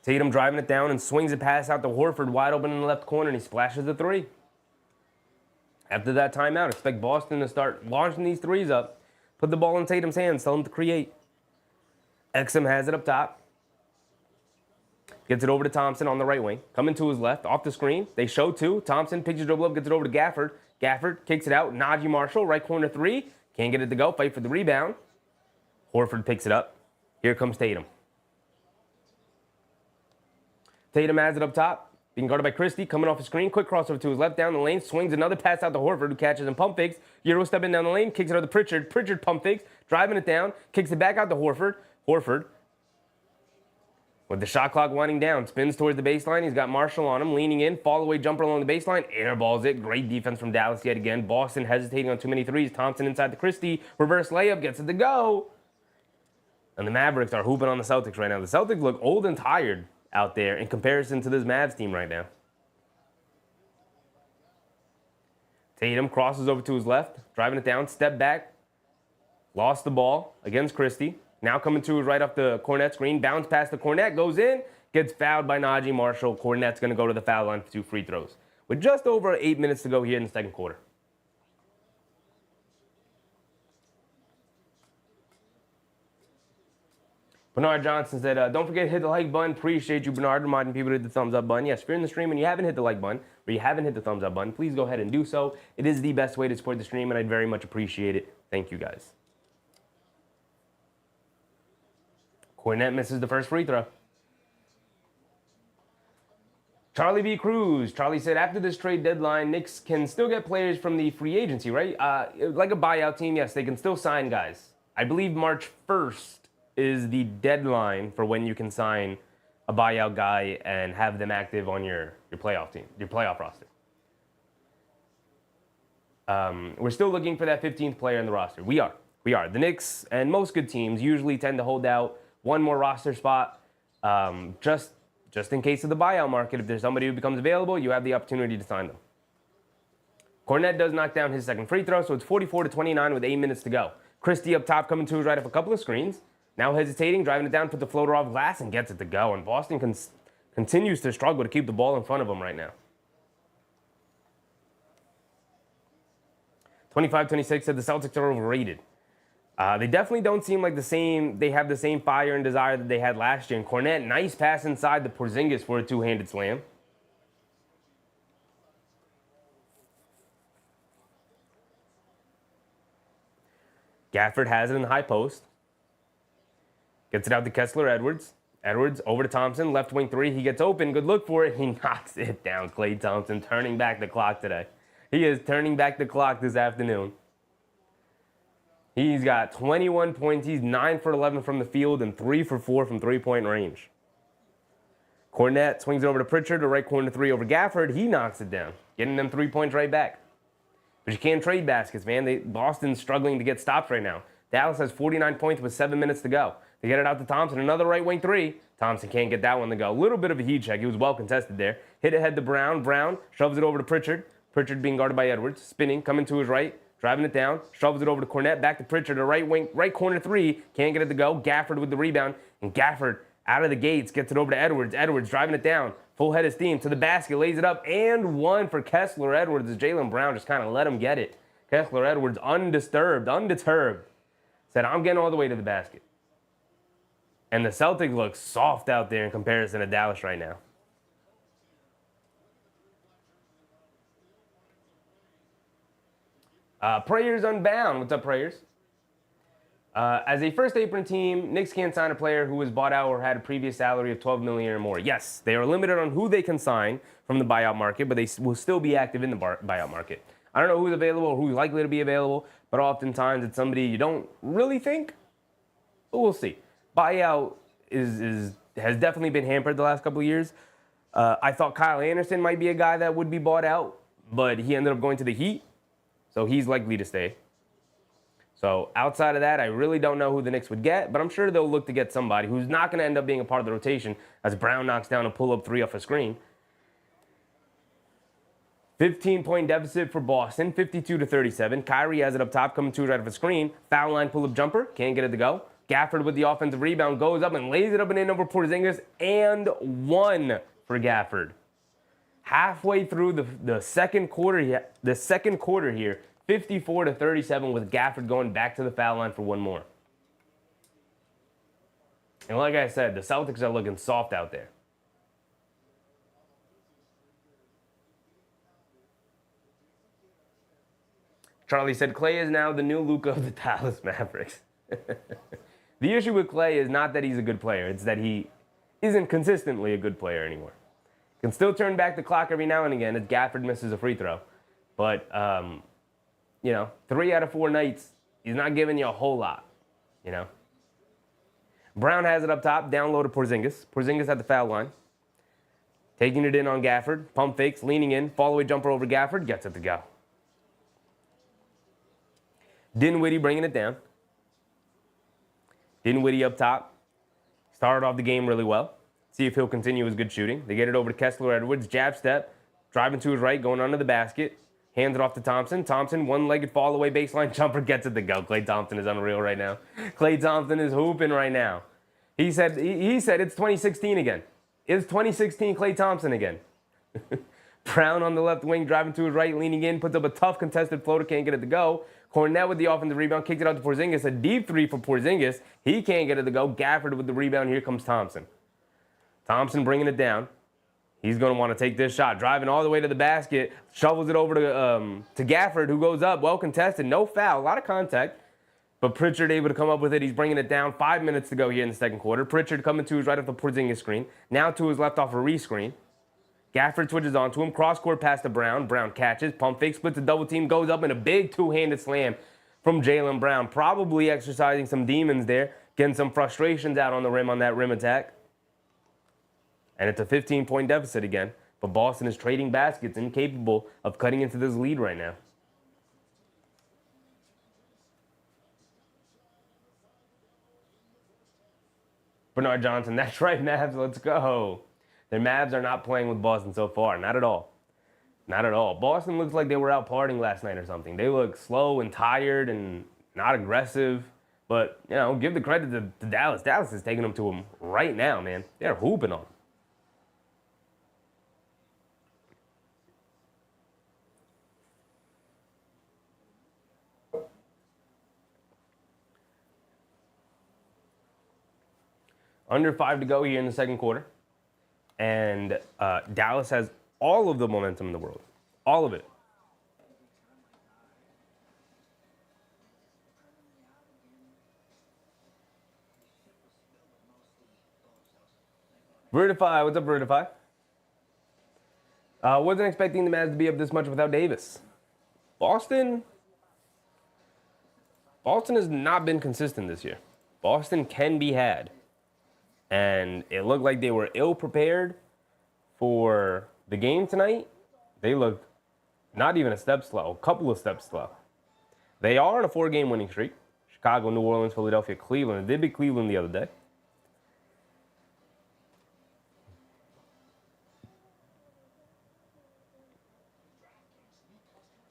Tatum driving it down and swings a pass out to Horford wide open in the left corner, and he splashes the three. After that timeout, expect Boston to start launching these threes up. Put the ball in Tatum's hands, tell him to create. Exum has it up top. Gets it over to Thompson on the right wing. Coming to his left, off the screen. They show two. Thompson picks his dribble up, gets it over to Gafford. Gafford kicks it out. Najee Marshall, right corner three. Can't get it to go. Fight for the rebound. Horford picks it up. Here comes Tatum. Tatum has it up top. Being guarded by Christie. Coming off the screen. Quick crossover to his left down the lane. Swings another pass out to Horford, who catches and pump fakes. Euro stepping down the lane. Kicks it out to Pritchard. Pritchard pump fakes. Driving it down. Kicks it back out to Horford. Horford, with the shot clock winding down, spins towards the baseline. He's got Marshall on him, leaning in, fall away jumper along the baseline, airballs it. Great defense from Dallas yet again. Boston hesitating on too many threes. Thompson inside the Christie, reverse layup, gets it to go. And the Mavericks are hooping on the Celtics right now. The Celtics look old and tired out there in comparison to this Mavs team right now. Tatum crosses over to his left, driving it down, step back, lost the ball against Christie. Now coming to right off the Cornet screen. Bounce past the Cornet. Goes in. Gets fouled by Najee Marshall. Cornet's going to go to the foul line for 2 free throws. With just over 8 minutes to go here in the second quarter. Bernard Johnson said, don't forget to hit the like button. Appreciate you, Bernard, reminding people to hit the thumbs up button. Yes, if you're in the stream and you haven't hit the like button or you haven't hit the thumbs up button, please go ahead and do so. It is the best way to support the stream, and I'd very much appreciate it. Thank you, guys. Cornet misses the first free throw. Charlie B. Cruz. Charlie said, after this trade deadline, Knicks can still get players from the free agency, right? Like a buyout team, yes, they can still sign guys. I believe March 1st is the deadline for when you can sign a buyout guy and have them active on your playoff team, your playoff roster. We're still looking for that 15th player in the roster. We are. The Knicks and most good teams usually tend to hold out one more roster spot, just in case of the buyout market. If there's somebody who becomes available, you have the opportunity to sign them. Cornet does knock down his second free throw, so it's 44-29 with 8 minutes to go. Christie up top coming to his right off a couple of screens. Now hesitating, driving it down, put the floater off glass, and gets it to go. And Boston continues to struggle to keep the ball in front of them right now. 25-26 said the Celtics are overrated. They definitely don't seem like they have the same fire and desire that they had last year. And Cornet, nice pass inside the Porzingis for a two-handed slam. Gafford has it in the high post. Gets it out to Kessler-Edwards. Edwards over to Thompson, left wing three. He gets open, good look for it. He knocks it down. Klay Thompson turning back the clock today. He is turning back the clock this afternoon. He's got 21 points. He's 9 for 11 from the field and 3 for 4 from three-point range. Cornet swings it over to Pritchard, the right corner three over Gafford. He knocks it down, getting them 3 points right back. But you can't trade baskets, man. Boston's struggling to get stops right now. Dallas has 49 points with 7 minutes to go. They get it out to Thompson, another right wing three. Thompson can't get that one to go. A little bit of a heat check. He was well contested there. Hit ahead to Brown. Brown shoves it over to Pritchard. Pritchard being guarded by Edwards. Spinning, coming to his right. Driving it down, shoves it over to Cornet, back to Pritchard, a right corner three, can't get it to go. Gafford with the rebound, and Gafford out of the gates gets it over to Edwards. Edwards driving it down, full head of steam to the basket, lays it up, and one for Kessler-Edwards as Jaylen Brown just kind of let him get it. Kessler-Edwards undisturbed, undeterred, said, I'm getting all the way to the basket. And the Celtics look soft out there in comparison to Dallas right now. Prayers Unbound. What's up, Prayers? As a first apron team, Knicks can't sign a player who was bought out or had a previous salary of $12 million or more. Yes, they are limited on who they can sign from the buyout market, but they will still be active in the buyout market. I don't know who's available or who's likely to be available, but oftentimes it's somebody you don't really think. But we'll see. Buyout has definitely been hampered the last couple of years. I thought Kyle Anderson might be a guy that would be bought out, but he ended up going to the Heat, so he's likely to stay. So outside of that, I really don't know who the Knicks would get, but I'm sure they'll look to get somebody who's not going to end up being a part of the rotation as Brown knocks down a pull-up three off a screen. 15-point deficit for Boston, 52-37. Kyrie has it up top, coming to it right off a screen. Foul line pull-up jumper, can't get it to go. Gafford with the offensive rebound goes up and lays it up and in over Porzingis, and one for Gafford. Halfway through the second quarter here, 54-37 with Gafford going back to the foul line for one more. And like I said, the Celtics are looking soft out there. Charlie said, Klay is now the new Luka of the Dallas Mavericks. The issue with Klay is not that he's a good player. It's that he isn't consistently a good player anymore. Can still turn back the clock every now and again as Gafford misses a free throw. But, 3 out of 4 nights, he's not giving you a whole lot, Brown has it up top, down low to Porzingis. Porzingis at the foul line. Taking it in on Gafford. Pump fakes, leaning in. Fall-away jumper over Gafford. Gets it to go. Dinwiddie bringing it down. Dinwiddie up top. Started off the game really well. See if he'll continue his good shooting. They get it over to Kessler-Edwards. Jab step. Driving to his right, going under the basket. Hands it off to Thompson. Thompson, one-legged fall-away baseline jumper, gets it to go. Klay Thompson is unreal right now. Klay Thompson is hooping right now. He said it's 2016 again. It's 2016 Klay Thompson again. Brown on the left wing, driving to his right, leaning in, puts up a tough contested floater, can't get it to go. Cornette with the offensive rebound, kicked it out to Porzingis. A deep three for Porzingis. He can't get it to go. Gafford with the rebound. Here comes Thompson. Thompson bringing it down. He's going to want to take this shot. Driving all the way to the basket. Shovels it over to Gafford, who goes up. Well contested. No foul. A lot of contact. But Pritchard able to come up with it. He's bringing it down. 5 minutes to go here in the second quarter. Pritchard coming to his right off the Porzingis screen. Now to his left off a re-screen. Gafford switches onto him. Cross-court pass to Brown. Brown catches. Pump fake. Splits a double team. Goes up in a big two-handed slam from Jaylen Brown. Probably exercising some demons there. Getting some frustrations out on the rim on that rim attack. And it's a 15-point deficit again. But Boston is trading baskets, incapable of cutting into this lead right now. Bernard Johnson, that's right, Mavs, let's go. Their Mavs are not playing with Boston so far. Not at all. Not at all. Boston looks like they were out partying last night or something. They look slow and tired and not aggressive. But, give the credit to Dallas. Dallas is taking them to them right now, man. They're hooping on them. Under 5 to go here in the second quarter. And Dallas has all of the momentum in the world. All of it. Vertify, what's up, Vertify? Wasn't expecting the Mavs to be up this much without Davis. Boston has not been consistent this year. Boston can be had. And it looked like they were ill-prepared for the game tonight. They looked not even a step slow, a couple of steps slow. They are on a 4-game winning streak. Chicago, New Orleans, Philadelphia, Cleveland. They did beat Cleveland the other day.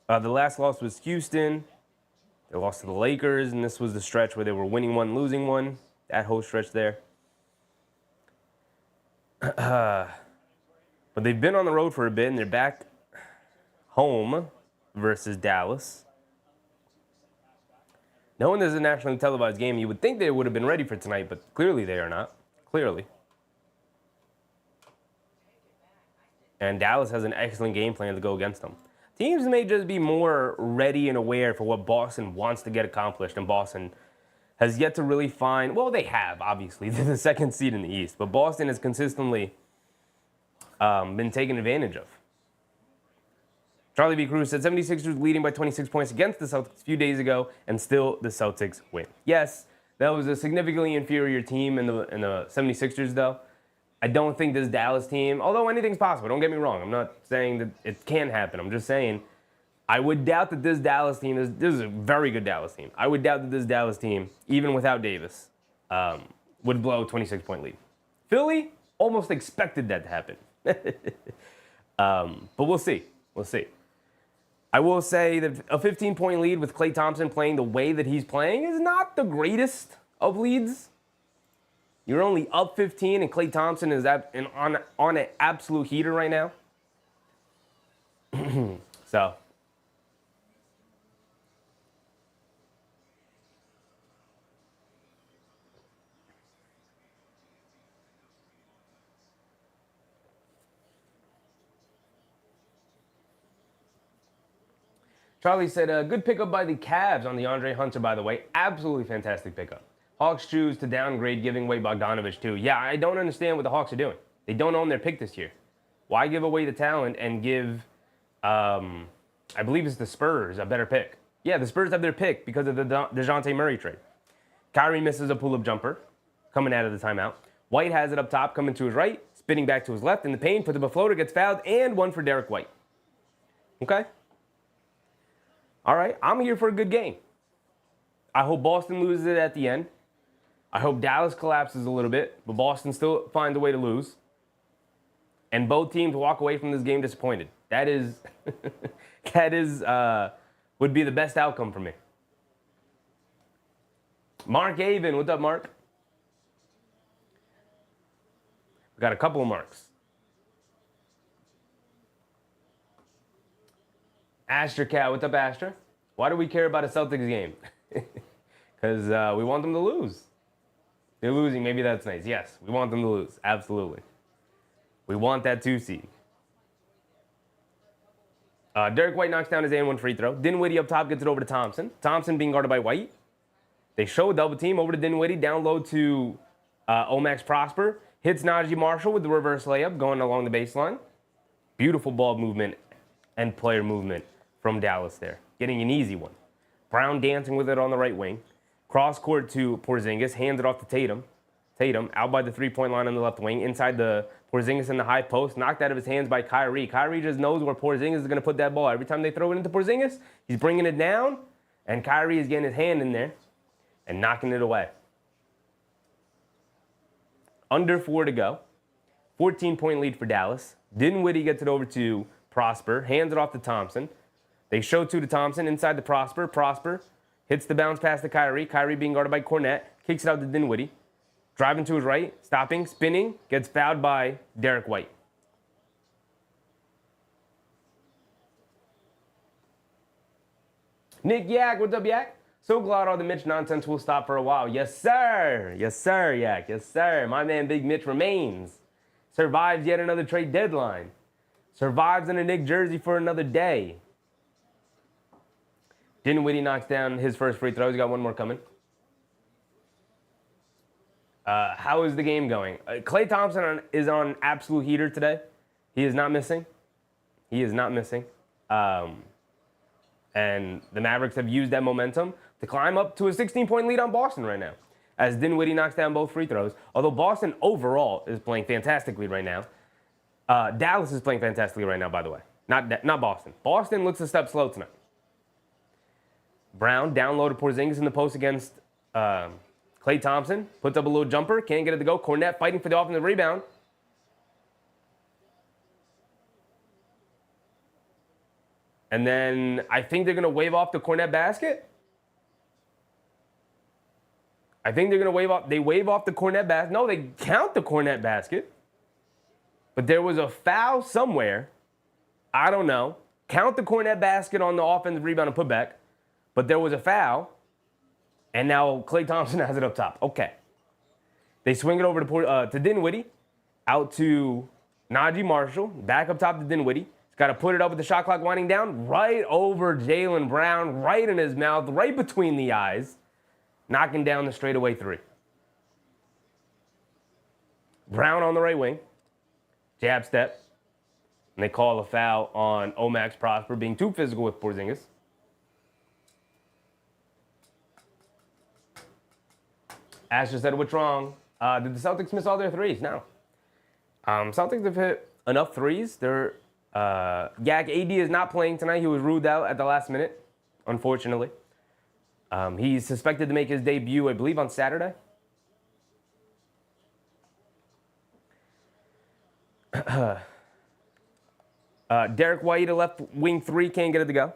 The last loss was Houston. They lost to the Lakers, and this was the stretch where they were winning one, losing one. That whole stretch there. But they've been on the road for a bit, and they're back home versus Dallas. Knowing this is a nationally televised game, you would think they would have been ready for tonight, but clearly they are not. Clearly. And Dallas has an excellent game plan to go against them. Teams may just be more ready and aware for what Boston wants to get accomplished, and Boston has yet to really find, well, they have, obviously. They're the second seed in the East, but Boston has consistently been taken advantage of. Charlie B. Cruz said 76ers leading by 26 points against the Celtics a few days ago, and still the Celtics win. Yes, that was a significantly inferior team in the 76ers, though. I don't think this Dallas team, although anything's possible, don't get me wrong. I'm not saying that it can happen. I'm just saying I would doubt that this Dallas team, this is a very good Dallas team. I would doubt that this Dallas team, even without Davis, would blow a 26-point lead. Philly almost expected that to happen. But we'll see. We'll see. I will say that a 15-point lead with Klay Thompson playing the way that he's playing is not the greatest of leads. You're only up 15, and Klay Thompson is on an absolute heater right now. So. Charlie said, good pickup by the Cavs on the Andre Hunter, by the way. Absolutely fantastic pickup. Hawks choose to downgrade, giving away Bogdanovich, too. Yeah, I don't understand what the Hawks are doing. They don't own their pick this year. Why give away the talent and give, I believe it's the Spurs, a better pick? Yeah, the Spurs have their pick because of the DeJounte Murray trade. Kyrie misses a pull-up jumper coming out of the timeout. White has it up top, coming to his right, spinning back to his left in the paint, puts up a floater, gets fouled, and one for Derek White. Okay? All right, I'm here for a good game. I hope Boston loses it at the end. I hope Dallas collapses a little bit, but Boston still finds a way to lose. And both teams walk away from this game disappointed. That is, would be the best outcome for me. Mark Avon, what's up, Mark? We got a couple of marks. Astra Cat, what's up, Astra? Why do we care about a Celtics game? Because we want them to lose. They're losing, maybe that's nice. Yes, we want them to lose, absolutely. We want that 2 seed. Derek White knocks down his and one free throw. Dinwiddie up top gets it over to Thompson. Thompson being guarded by White. They show a double team over to Dinwiddie, down low to Omax Prosper. Hits Najee Marshall with the reverse layup going along the baseline. Beautiful ball movement and player movement from Dallas there. Getting an easy one. Brown dancing with it on the right wing. Cross court to Porzingis. Hands it off to Tatum. Tatum out by the three-point line on the left wing. Inside the Porzingis in the high post. Knocked out of his hands by Kyrie. Kyrie just knows where Porzingis is going to put that ball. Every time they throw it into Porzingis, he's bringing it down. And Kyrie is getting his hand in there and knocking it away. Under 4 to go. 14-point lead for Dallas. Dinwiddie gets it over to Prosper. Hands it off to Thompson. They show 2 to Thompson inside the Prosper. Prosper hits the bounce pass to Kyrie. Kyrie being guarded by Cornette. Kicks it out to Dinwiddie. Driving to his right. Stopping. Spinning. Gets fouled by Derek White. Nick Yak. What's up, Yak? So glad all the Mitch nonsense will stop for a while. Yes, sir. Yes, sir, Yak. Yes, sir. My man Big Mitch remains. Survives yet another trade deadline. Survives in a Knick jersey for another day. Dinwiddie knocks down his first free throw. He's got one more coming. How is the game going? Klay Thompson is on absolute heater today. He is not missing. He is not missing. And the Mavericks have used that momentum to climb up to a 16-point lead on Boston right now, as Dinwiddie knocks down both free throws. Although Boston overall is playing fantastically right now. Dallas is playing fantastically right now, by the way. Not Boston. Boston looks a step slow tonight. Brown down low to Porzingis in the post against Klay Thompson. Puts up a little jumper. Can't get it to go. Cornette fighting for the offensive rebound. And then I think they're going to wave off the Cornette basket. I think they're going to wave off. They wave off the Cornette basket. No, they count the Cornette basket. But there was a foul somewhere. I don't know. Count the Cornette basket on the offensive rebound and putback. But there was a foul. And now Klay Thompson has it up top. Okay. They swing it over to Dinwiddie. Out to Najee Marshall. Back up top to Dinwiddie. He's got to put it up with the shot clock winding down. Right over Jaylen Brown. Right in his mouth. Right between the eyes. Knocking down the straightaway 3. Brown on the right wing. Jab step. And they call a foul on Omax Prosper being too physical with Porzingis. Asher said, what's wrong? Did the Celtics miss all their threes? No. Celtics have hit enough threes. Yak AD is not playing tonight. He was ruled out at the last minute, unfortunately. He's suspected to make his debut, I believe, on Saturday. Derek White, a left wing 3, can't get it to go.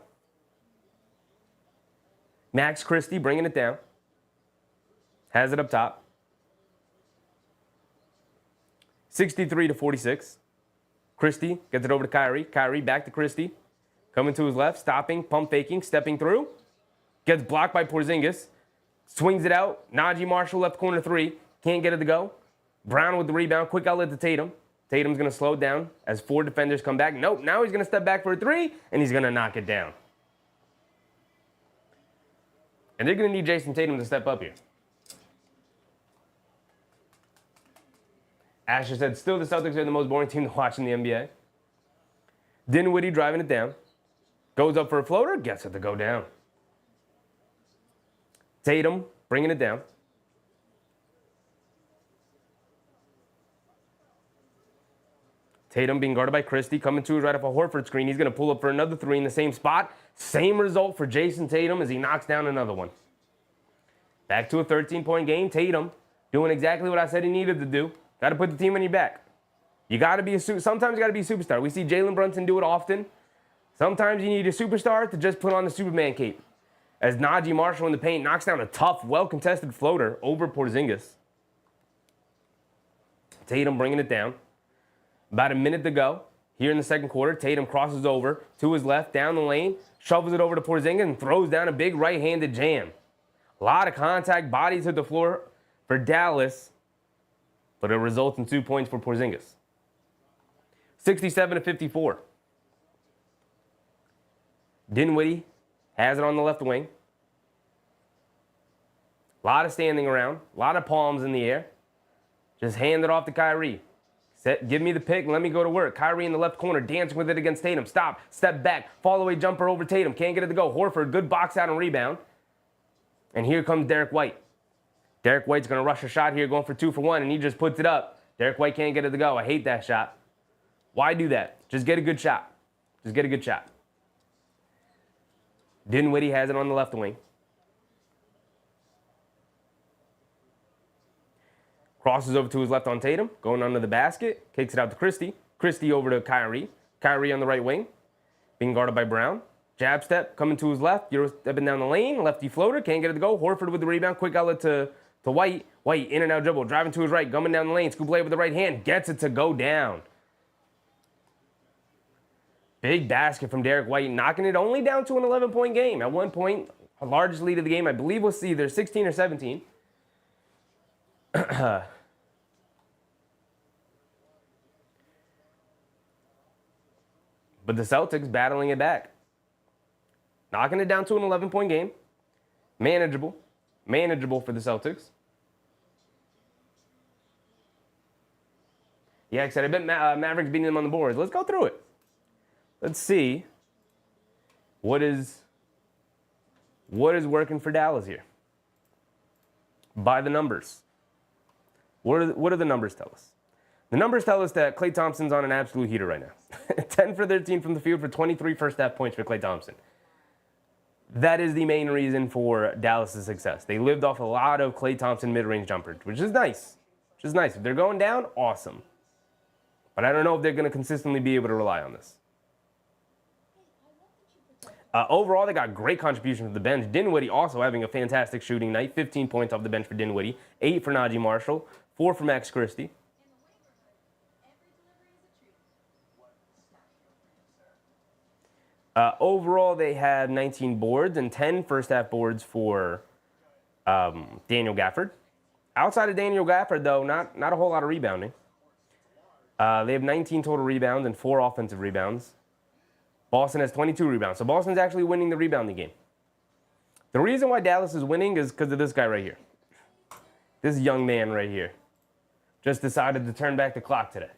Max Christie bringing it down. Has it up top. 63-46. Christie gets it over to Kyrie. Kyrie back to Christie. Coming to his left, stopping, pump faking, stepping through. Gets blocked by Porzingis. Swings it out. Najee Marshall, left corner 3. Can't get it to go. Brown with the rebound. Quick outlet to Tatum. Tatum's going to slow down as 4 defenders come back. Nope, now he's going to step back for a 3, and he's going to knock it down. And they're going to need Jayson Tatum to step up here. Asher said, still the Celtics are the most boring team to watch in the NBA. Dinwiddie driving it down. Goes up for a floater, gets it to go down. Tatum bringing it down. Tatum being guarded by Christie, coming to his right off a Horford screen. He's going to pull up for another 3 in the same spot. Same result for Jayson Tatum as he knocks down another one. Back to a 13-point game. Tatum doing exactly what I said he needed to do. Got to put the team on your back. You got to be sometimes you got to be a superstar. We see Jalen Brunson do it often. Sometimes you need a superstar to just put on the Superman cape. As Najee Marshall in the paint knocks down a tough, well-contested floater over Porzingis. Tatum bringing it down. About a minute to go here in the second quarter. Tatum crosses over to his left, down the lane, shovels it over to Porzingis, and throws down a big right-handed jam. A lot of contact, bodies hit the floor for Dallas, but it results in 2 points for Porzingis. 67-54. Dinwiddie has it on the left wing. A lot of standing around, a lot of palms in the air. Just hand it off to Kyrie. Give me the pick and let me go to work. Kyrie in the left corner, dancing with it against Tatum. Stop, step back, fall away jumper over Tatum. Can't get it to go. Horford, good box out and rebound. And here comes Derek White. Derek White's going to rush a shot here, going for 2 for 1, and he just puts it up. Derek White can't get it to go. I hate that shot. Why do that? Just get a good shot. Just get a good shot. Dinwiddie has it on the left wing. Crosses over to his left on Tatum, going under the basket, kicks it out to Christie. Christie over to Kyrie. Kyrie on the right wing, being guarded by Brown. Jab step, coming to his left, Euro stepping down the lane, lefty floater, can't get it to go. Horford with the rebound, quick outlet to White. White in and out dribble, driving to his right, gumming down the lane, scoop away with the right hand, gets it to go down. Big basket from Derek White, knocking it only down to an 11-point game. At one point, the largest lead of the game, I believe was either 16 or 17. But the Celtics battling it back. Knocking it down to an 11-point game. Manageable. Manageable for the Celtics. Yeah, I said, I bet Mavericks beating them on the boards. Let's go through it. Let's see what is working for Dallas here. By the numbers. What do the numbers tell us? The numbers tell us that Klay Thompson's on an absolute heater right now. 10 for 13 from the field for 23 first-half points for Klay Thompson. That is the main reason for Dallas' success. They lived off a lot of Klay Thompson mid-range jumpers, which is nice. Which is nice. If they're going down, awesome. But I don't know if they're going to consistently be able to rely on this. Overall, they got great contribution from the bench. Dinwiddie also having a fantastic shooting night. 15 points off the bench for Dinwiddie. 8 for Najee Marshall. 4 for Max Christie. Overall, they had 19 boards and 10 first-half boards for Daniel Gafford. Outside of Daniel Gafford, though, not a whole lot of rebounding. They have 19 total rebounds and 4 offensive rebounds. Boston has 22 rebounds. So Boston's actually winning the rebounding game. The reason why Dallas is winning is because of this guy right here. This young man right here just decided to turn back the clock today.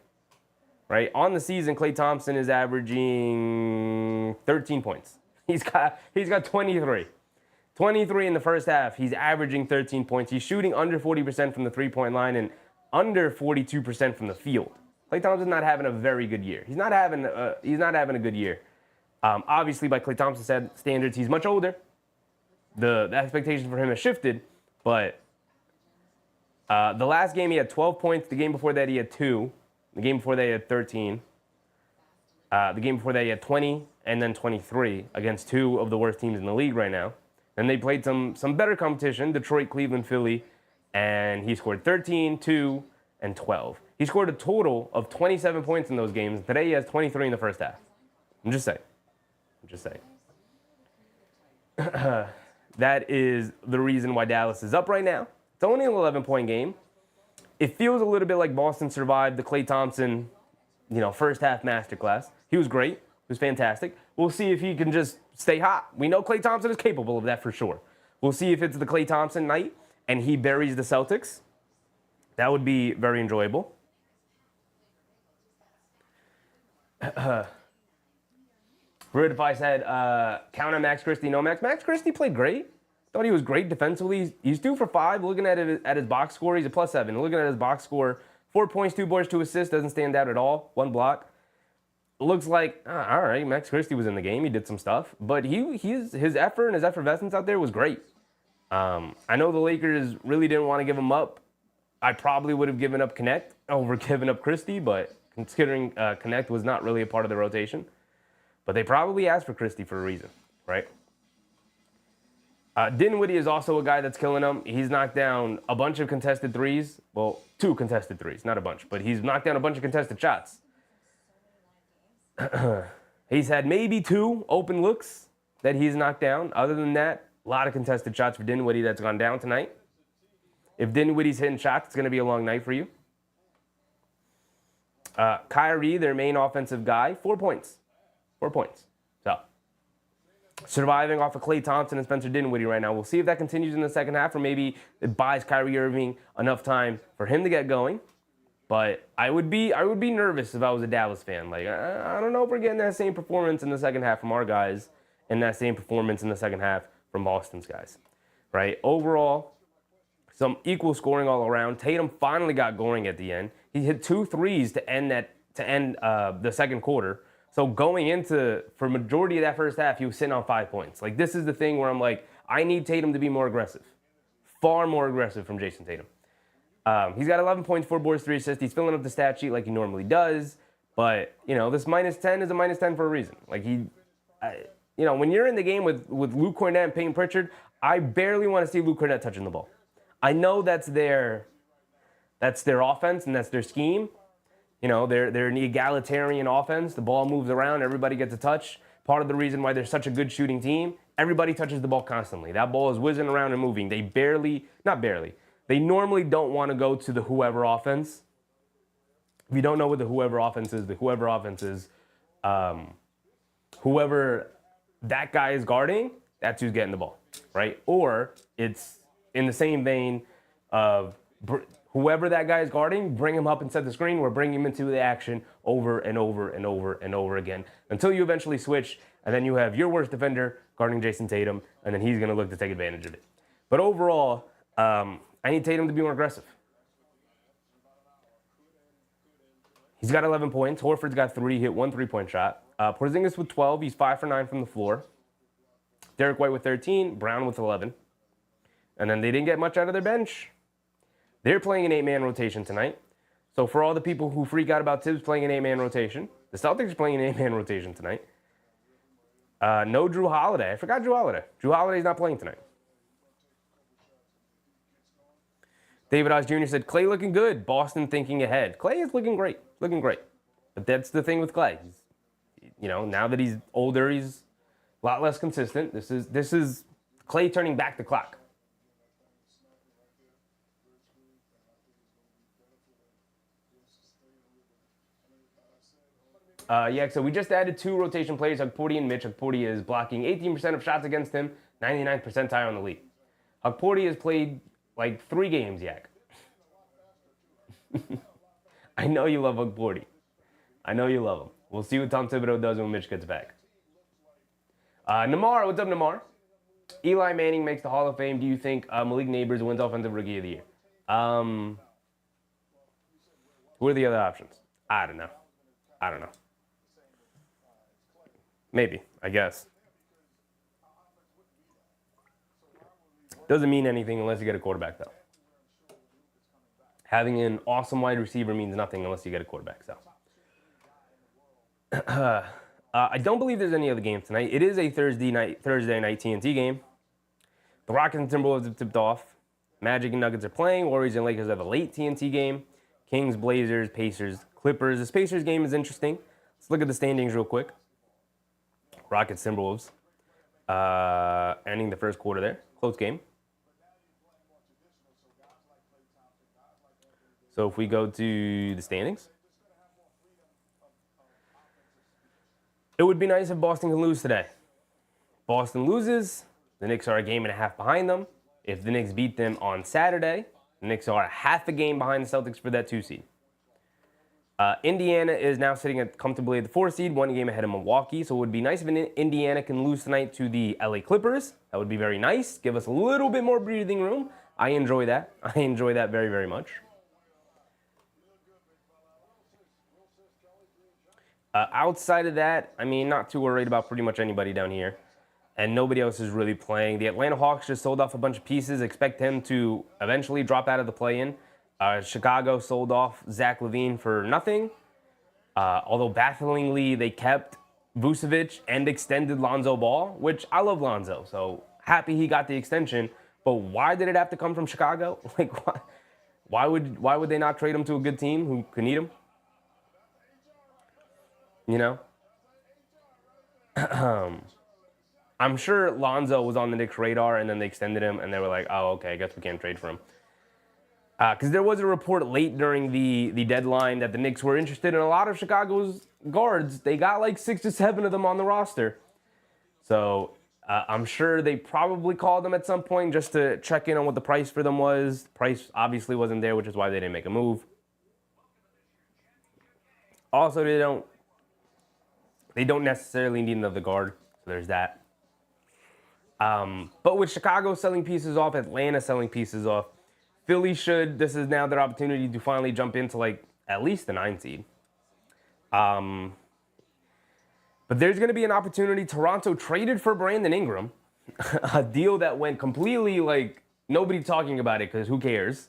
Right? On the season, Klay Thompson is averaging 13 points. He's got 23. 23 in the first half. He's averaging 13 points. He's shooting under 40% from the three-point line and under 42% from the field. Klay Thompson's not having a very good year. He's not having a good year. Obviously, by Klay Thompson's standards, he's much older. The expectations for him have shifted, but the last game he had 12 points. The game before that he had 2. The game before that he had 13. The game before that he had 20 and then 23 against 2 of the worst teams in the league right now. Then they played some better competition, Detroit, Cleveland, Philly, and he scored 13, 2, and 12. He scored a total of 27 points in those games. Today he has 23 in the first half. I'm just saying. That is the reason why Dallas is up right now. It's only an 11-point game. It feels a little bit like Boston survived the Klay Thompson, first half masterclass. He was great. He was fantastic. We'll see if he can just stay hot. We know Klay Thompson is capable of that for sure. We'll see if it's the Klay Thompson night and he buries the Celtics. That would be very enjoyable. Rude if I said, count on Max Christie, no Max. Max Christie played great. Thought he was great defensively. He's 2 for 5. Looking at his box score, he's a +7. Looking at his box score, 4 points, 2 boards, 2 assists. Doesn't stand out at all. 1 block. Looks like, all right, Max Christie was in the game. He did some stuff. But his effort and his effervescence out there was great. I know the Lakers really didn't want to give him up. I probably would have given up Connect over giving up Christie, but considering Connect was not really a part of the rotation. But they probably asked for Christie for a reason, right? Dinwiddie is also a guy that's killing them. He's knocked down a bunch of contested threes. Well, 2 contested threes, not a bunch. But he's knocked down a bunch of contested shots. He's had maybe 2 open looks that he's knocked down. Other than that, a lot of contested shots for Dinwiddie that's gone down tonight. If Dinwiddie's hitting shots, it's going to be a long night for you. Kyrie, their main offensive guy, 4 points. 4 points. So, surviving off of Klay Thompson and Spencer Dinwiddie right now. We'll see if that continues in the second half, or maybe it buys Kyrie Irving enough time for him to get going. But I would be nervous if I was a Dallas fan. Like, I don't know if we're getting that same performance in the second half from our guys and that same performance in the second half from Boston's guys, right? Overall, some equal scoring all around. Tatum finally got going at the end. He hit 2 threes to end the second quarter. So going into, for majority of that first half, he was sitting on 5 points. Like, this is the thing where I'm like, I need Tatum to be more aggressive. Far more aggressive from Jayson Tatum. He's got 11 points, 4 boards, 3 assists. He's filling up the stat sheet like he normally does. But, this -10 is a -10 for a reason. Like, when you're in the game with Luke Cornett and Peyton Pritchard, I barely want to see Luke Cornett touching the ball. I know that's their offense and that's their scheme. They're an egalitarian offense. The ball moves around. Everybody gets a touch. Part of the reason why they're such a good shooting team, everybody touches the ball constantly. That ball is whizzing around and moving. They normally don't want to go to the whoever offense. If you don't know what the whoever offense is, whoever that guy is guarding, that's who's getting the ball, right? Or it's in the same vein of whoever that guy is guarding, bring him up and set the screen, or bring him into the action over and over and over and over again until you eventually switch, and then you have your worst defender guarding Jayson Tatum, and then he's going to look to take advantage of it. But overall, I need Tatum to be more aggressive. He's got 11 points. Horford's got 3, hit 1 3-point shot. Porzingis with 12. He's 5 for 9 from the floor. Derek White with 13. Brown with 11. And then they didn't get much out of their bench. They're playing an 8-man rotation tonight. So for all the people who freak out about Tibbs playing an 8-man rotation, the Celtics are playing an 8-man rotation tonight. No Drew Holiday. I forgot Drew Holiday. Drew Holiday's not playing tonight. David Oz Jr. said, Klay looking good. Boston thinking ahead. Klay is looking great. Looking great. But that's the thing with Klay. Now that he's older, he's a lot less consistent. This is Klay turning back the clock. So we just added 2 rotation players, Hugporty and Mitch. Hugporty is blocking 18% of shots against him, 99th percentile in the league. Hugporty has played like 3 games, Yak. I know you love Hugporty. I know you love him. We'll see what Tom Thibodeau does when Mitch gets back. Namar, what's up, Namar? Eli Manning makes the Hall of Fame. Do you think Malik Neighbors wins Offensive Rookie of the Year? Who are the other options? I don't know. I don't know. Maybe, I guess. Doesn't mean anything unless you get a quarterback, though. Having an awesome wide receiver means nothing unless you get a quarterback, so. I don't believe there's any other games tonight. It is a Thursday night TNT game. The Rockets and Timberwolves have tipped off. Magic and Nuggets are playing. Warriors and Lakers have a late TNT game. Kings, Blazers, Pacers, Clippers. This Pacers game is interesting. Let's look at the standings real quick. Rockets, Timberwolves. Ending the first quarter there. Close game. So if we go to the standings, it would be nice if Boston can lose today. Boston loses, the Knicks are a game and a half behind them. If the Knicks beat them on Saturday, the Knicks are half a game behind the Celtics for that 2 seed. Indiana is now sitting comfortably at the 4 seed, 1 game ahead of Milwaukee. So it would be nice if Indiana can lose tonight to the LA Clippers. That would be very nice. Give us a little bit more breathing room. I enjoy that. I enjoy that very, very much. Outside of that, I mean, not too worried about pretty much anybody down here. And nobody else is really playing. The Atlanta Hawks just sold off a bunch of pieces. Expect him to eventually drop out of the play-in. Chicago sold off Zach LaVine for nothing. Although bafflingly, they kept Vucevic and extended Lonzo Ball, which I love Lonzo. So happy he got the extension. But why did it have to come from Chicago? Like, why would they not trade him to a good team who could need him? You know? I'm sure Lonzo was on the Knicks' radar, and then they extended him, and they were like, oh, okay, I guess we can't trade for him. Because there was a report late during the deadline that the Knicks were interested in a lot of Chicago's guards. They got like 6 to 7 of them on the roster. So I'm sure they probably called them at some point just to check in on what the price for them was. The price obviously wasn't there, which is why they didn't make a move. Also, they don't necessarily need another guard, so there's that. But with Chicago selling pieces off, Atlanta selling pieces off, Philly this is now their opportunity to finally jump into like at least the 9 seed. But there's going to be an opportunity. Toronto traded for Brandon Ingram, a deal that went completely like nobody talking about it because who cares?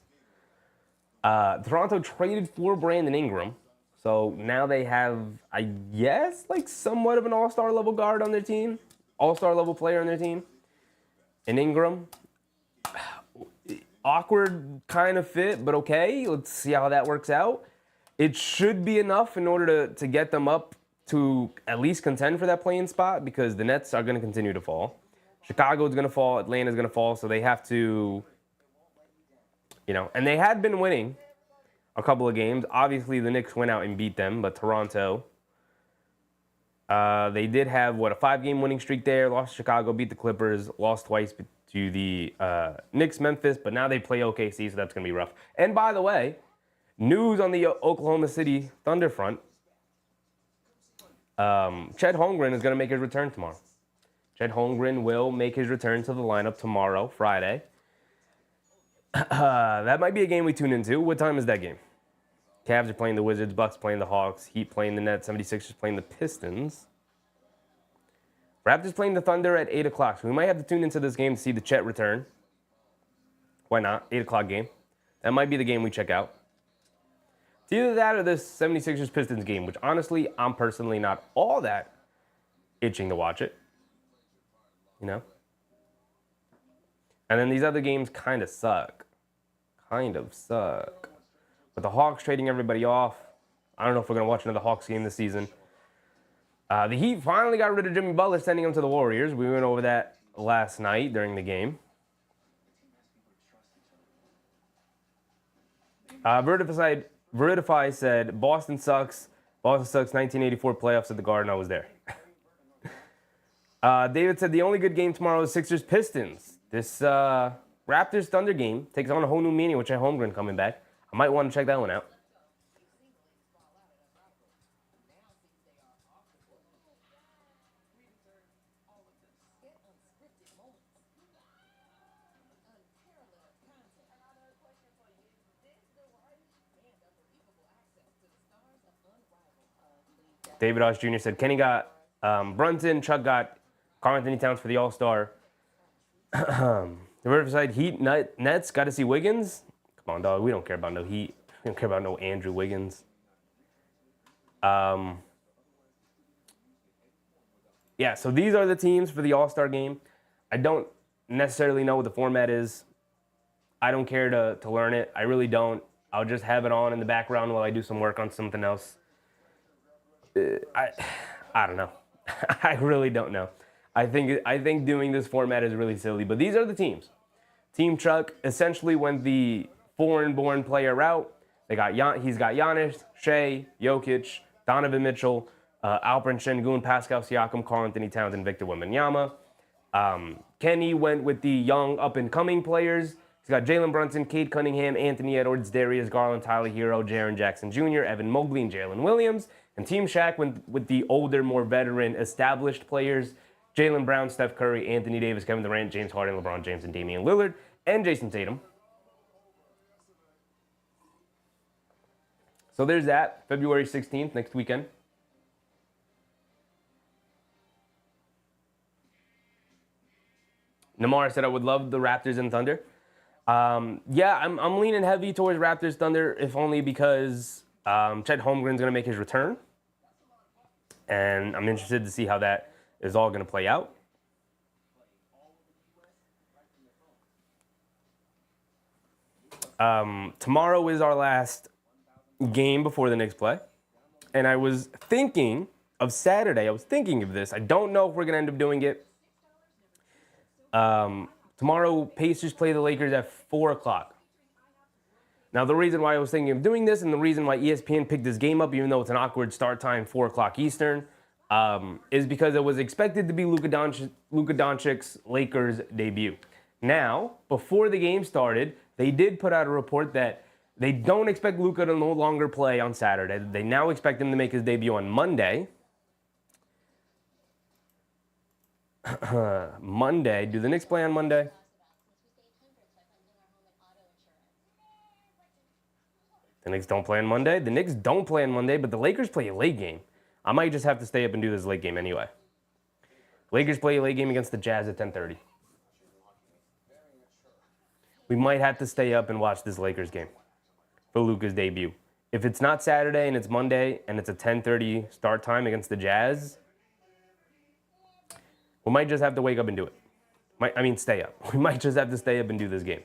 Toronto traded for Brandon Ingram. So now they have, I guess, like somewhat of an all-star level guard on their team. All-star level player on their team. And Ingram. Awkward kind of fit, but okay. Let's see how that works out. It should be enough in order to get them up to at least contend for that play-in spot because the Nets are going to continue to fall. Chicago's going to fall. Atlanta's going to fall. So they have to, and they had been winning a couple of games. Obviously, the Knicks went out and beat them, but Toronto, they did have, a 5-game winning streak there. Lost to Chicago, beat the Clippers, lost twice to the Knicks, Memphis, but now they play OKC, so that's going to be rough. And by the way, news on the Oklahoma City Thunder front, Chet Holmgren is going to make his return tomorrow. Chet Holmgren will make his return to the lineup tomorrow, Friday. That might be a game we tune into. What time is that game? Cavs are playing the Wizards, Bucks playing the Hawks, Heat playing the Nets, 76ers playing the Pistons. Raptors playing the Thunder at 8 o'clock. So we might have to tune into this game to see the Chet return. Why not? 8 o'clock game. That might be the game we check out. It's either that or this 76ers Pistons game, which honestly, I'm personally not all that itching to watch it. And then these other games kind of suck. But the Hawks trading everybody off. I don't know if we're going to watch another Hawks game this season. The Heat finally got rid of Jimmy Butler, sending him to the Warriors. We went over that last night during the game. Veridify said, Boston sucks. Boston sucks 1984 playoffs at the Garden. I was there. David said, the only good game tomorrow is Sixers-Pistons. This Raptors-Thunder game takes on a whole new meaning with Chet Holmgren coming back. I might want to check that one out. David Osh Jr. said Kenny got Brunson. Chuck got Karl Anthony Towns for the All-Star. The Riverside Heat Nets got to see Wiggins. Come on, dog. We don't care about no Heat. We don't care about no Andrew Wiggins. Yeah, so these are the teams for the All-Star game. I don't necessarily know what the format is. I don't care to learn it. I really don't. I'll just have it on in the background while I do some work on something else. I don't know. I really don't know. I think doing this format is really silly. But these are the teams. Team Chuck essentially went the foreign-born player route. He's got Giannis, Shea, Jokic, Donovan Mitchell, Alperen Şengün, Pascal Siakam, Karl Anthony Towns, and Victor Wembanyama. Kenny went with the young up-and-coming players. He's got Jalen Brunson, Cade Cunningham, Anthony Edwards, Darius Garland, Tyler Hero, Jaren Jackson Jr., Evan Mobley, and Jalen Williams. And Team Shaq went with the older, more veteran, established players. Jaylen Brown, Steph Curry, Anthony Davis, Kevin Durant, James Harden, LeBron James, and Damian Lillard, and Jayson Tatum. So there's that. February 16th, next weekend. Namar said I would love the Raptors and Thunder. Yeah, I'm leaning heavy towards Raptors Thunder, if only because Chet Holmgren's going to make his return. And I'm interested to see how that is all going to play out. Tomorrow is our last game before the Knicks play. And I was thinking of Saturday. I was thinking of this. I don't know if we're going to end up doing it. Tomorrow, Pacers play the Lakers at 4 o'clock. Now, the reason why I was thinking of doing this and the reason why ESPN picked this game up, even though it's an awkward start time, 4 o'clock Eastern, is because it was expected to be Luka Doncic's Lakers debut. Now, before the game started, they did put out a report that they don't expect Luka to no longer play on Saturday. They now expect him to make his debut on Monday. Monday. Do the Knicks play on Monday? The Knicks don't play on Monday. The Knicks don't play on Monday, but the Lakers play a late game. I might just have to stay up and do this late game anyway. Lakers play a late game against the Jazz at 10:30. We might have to stay up and watch this Lakers game for Luka's debut. If it's not Saturday and it's Monday and it's a 10:30 start time against the Jazz, we might just have to wake up and do it. Stay up. We might just have to stay up and do this game.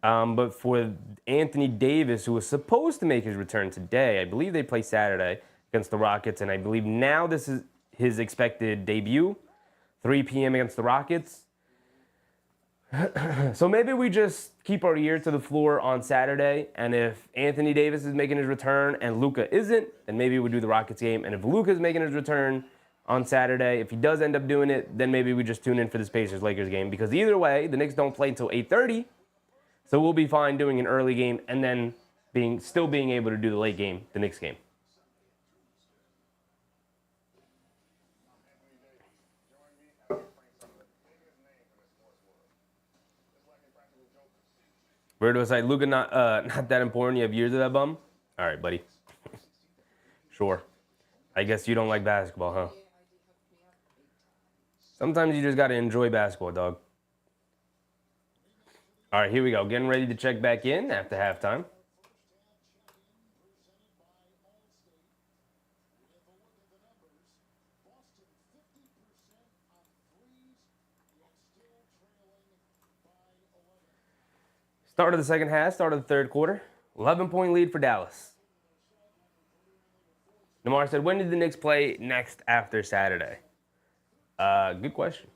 But for Anthony Davis, who was supposed to make his return today, I believe they play Saturday against the Rockets, and I believe now this is his expected debut, 3 p.m. against the Rockets. So maybe we just keep our ear to the floor on Saturday, and if Anthony Davis is making his return and Luka isn't, then maybe we do the Rockets game. And if Luka is making his return on Saturday, if he does end up doing it, then maybe we just tune in for this Pacers-Lakers game. Because either way, the Knicks don't play until 8:30, so we'll be fine doing an early game and then still being able to do the late game, the Knicks game. Bird was like, Luka, not that important. You have years of that bum? All right, buddy. Sure. I guess you don't like basketball, huh? Sometimes you just got to enjoy basketball, dog. All right, here we go. Getting ready to check back in after halftime. Start of the second half, start of the third quarter. 11-point lead for Dallas. Namar said, when did the Knicks play next after Saturday? Good question.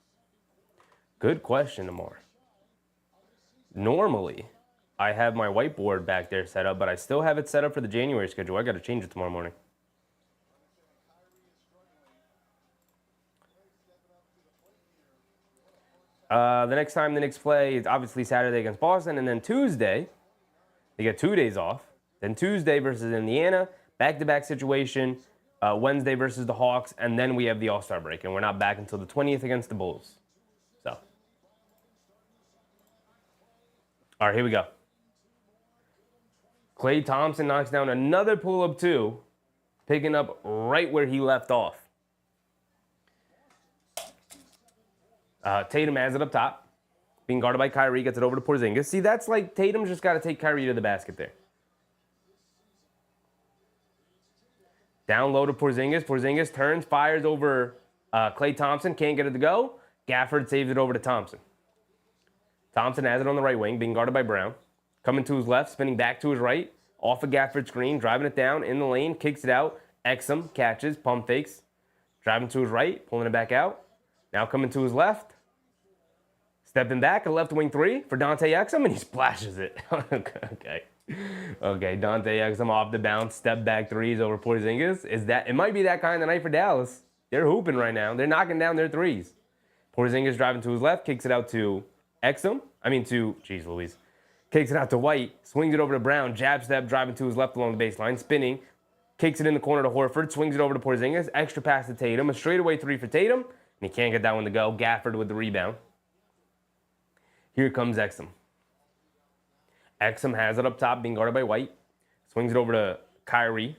Good question, Namar. Normally, I have my whiteboard back there set up, but I still have it set up for the January schedule. I got to change it tomorrow morning. The next time the Knicks play is obviously Saturday against Boston, and then Tuesday, they get 2 days off. Then Tuesday versus Indiana, back-to-back situation, Wednesday versus the Hawks, and then we have the All-Star break, and we're not back until the 20th against the Bulls. So, all right, here we go. Klay Thompson knocks down another pull-up 2, picking up right where he left off. Tatum has it up top, being guarded by Kyrie, gets it over to Porzingis. See, that's like Tatum's just got to take Kyrie to the basket there. Down low to Porzingis. Porzingis turns, fires over Klay Thompson, can't get it to go. Gafford saves it over to Thompson. Thompson has it on the right wing, being guarded by Brown. Coming to his left, spinning back to his right, off a Gafford screen, driving it down in the lane, kicks it out. Exum catches, pump fakes, driving to his right, pulling it back out. Now coming to his left, stepping back, a left wing 3 for Dante Exum, and he splashes it. Okay, Dante Exum off the bounce, step back 3s over Porzingis. It might be that kind of night for Dallas. They're hooping right now. They're knocking down their 3s. Porzingis driving to his left, kicks it out to Exum. Jeez Louise. Kicks it out to White, swings it over to Brown, jab step, driving to his left along the baseline, spinning, kicks it in the corner to Horford, swings it over to Porzingis, extra pass to Tatum, a straightaway 3 for Tatum, and he can't get that one to go. Gafford with the rebound. Here comes Exum. Exum has it up top, being guarded by White, swings it over to Kyrie.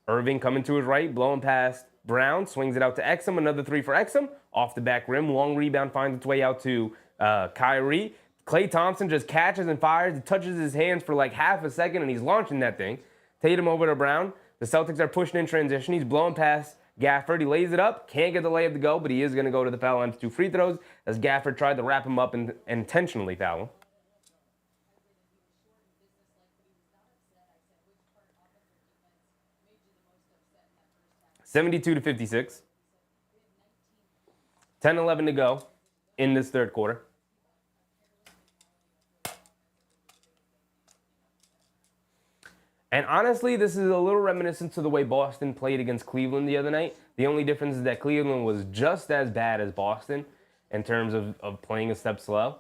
Irving coming to his right, blowing past Brown, swings it out to Exum, another 3 for Exum, off the back rim, long rebound finds its way out to Kyrie. Klay Thompson just catches and fires. He touches his hands for like half a second, and he's launching that thing. Tatum over to Brown. The Celtics are pushing in transition. He's blowing past Gafford. He lays it up. Can't get the layup to go, but he is going to go to the foul line for 2 free throws as Gafford tried to wrap him up and intentionally foul him. (72-56). 10-11 to go in this third quarter. And honestly, this is a little reminiscent to the way Boston played against Cleveland the other night. The only difference is that Cleveland was just as bad as Boston in terms of playing a step slow.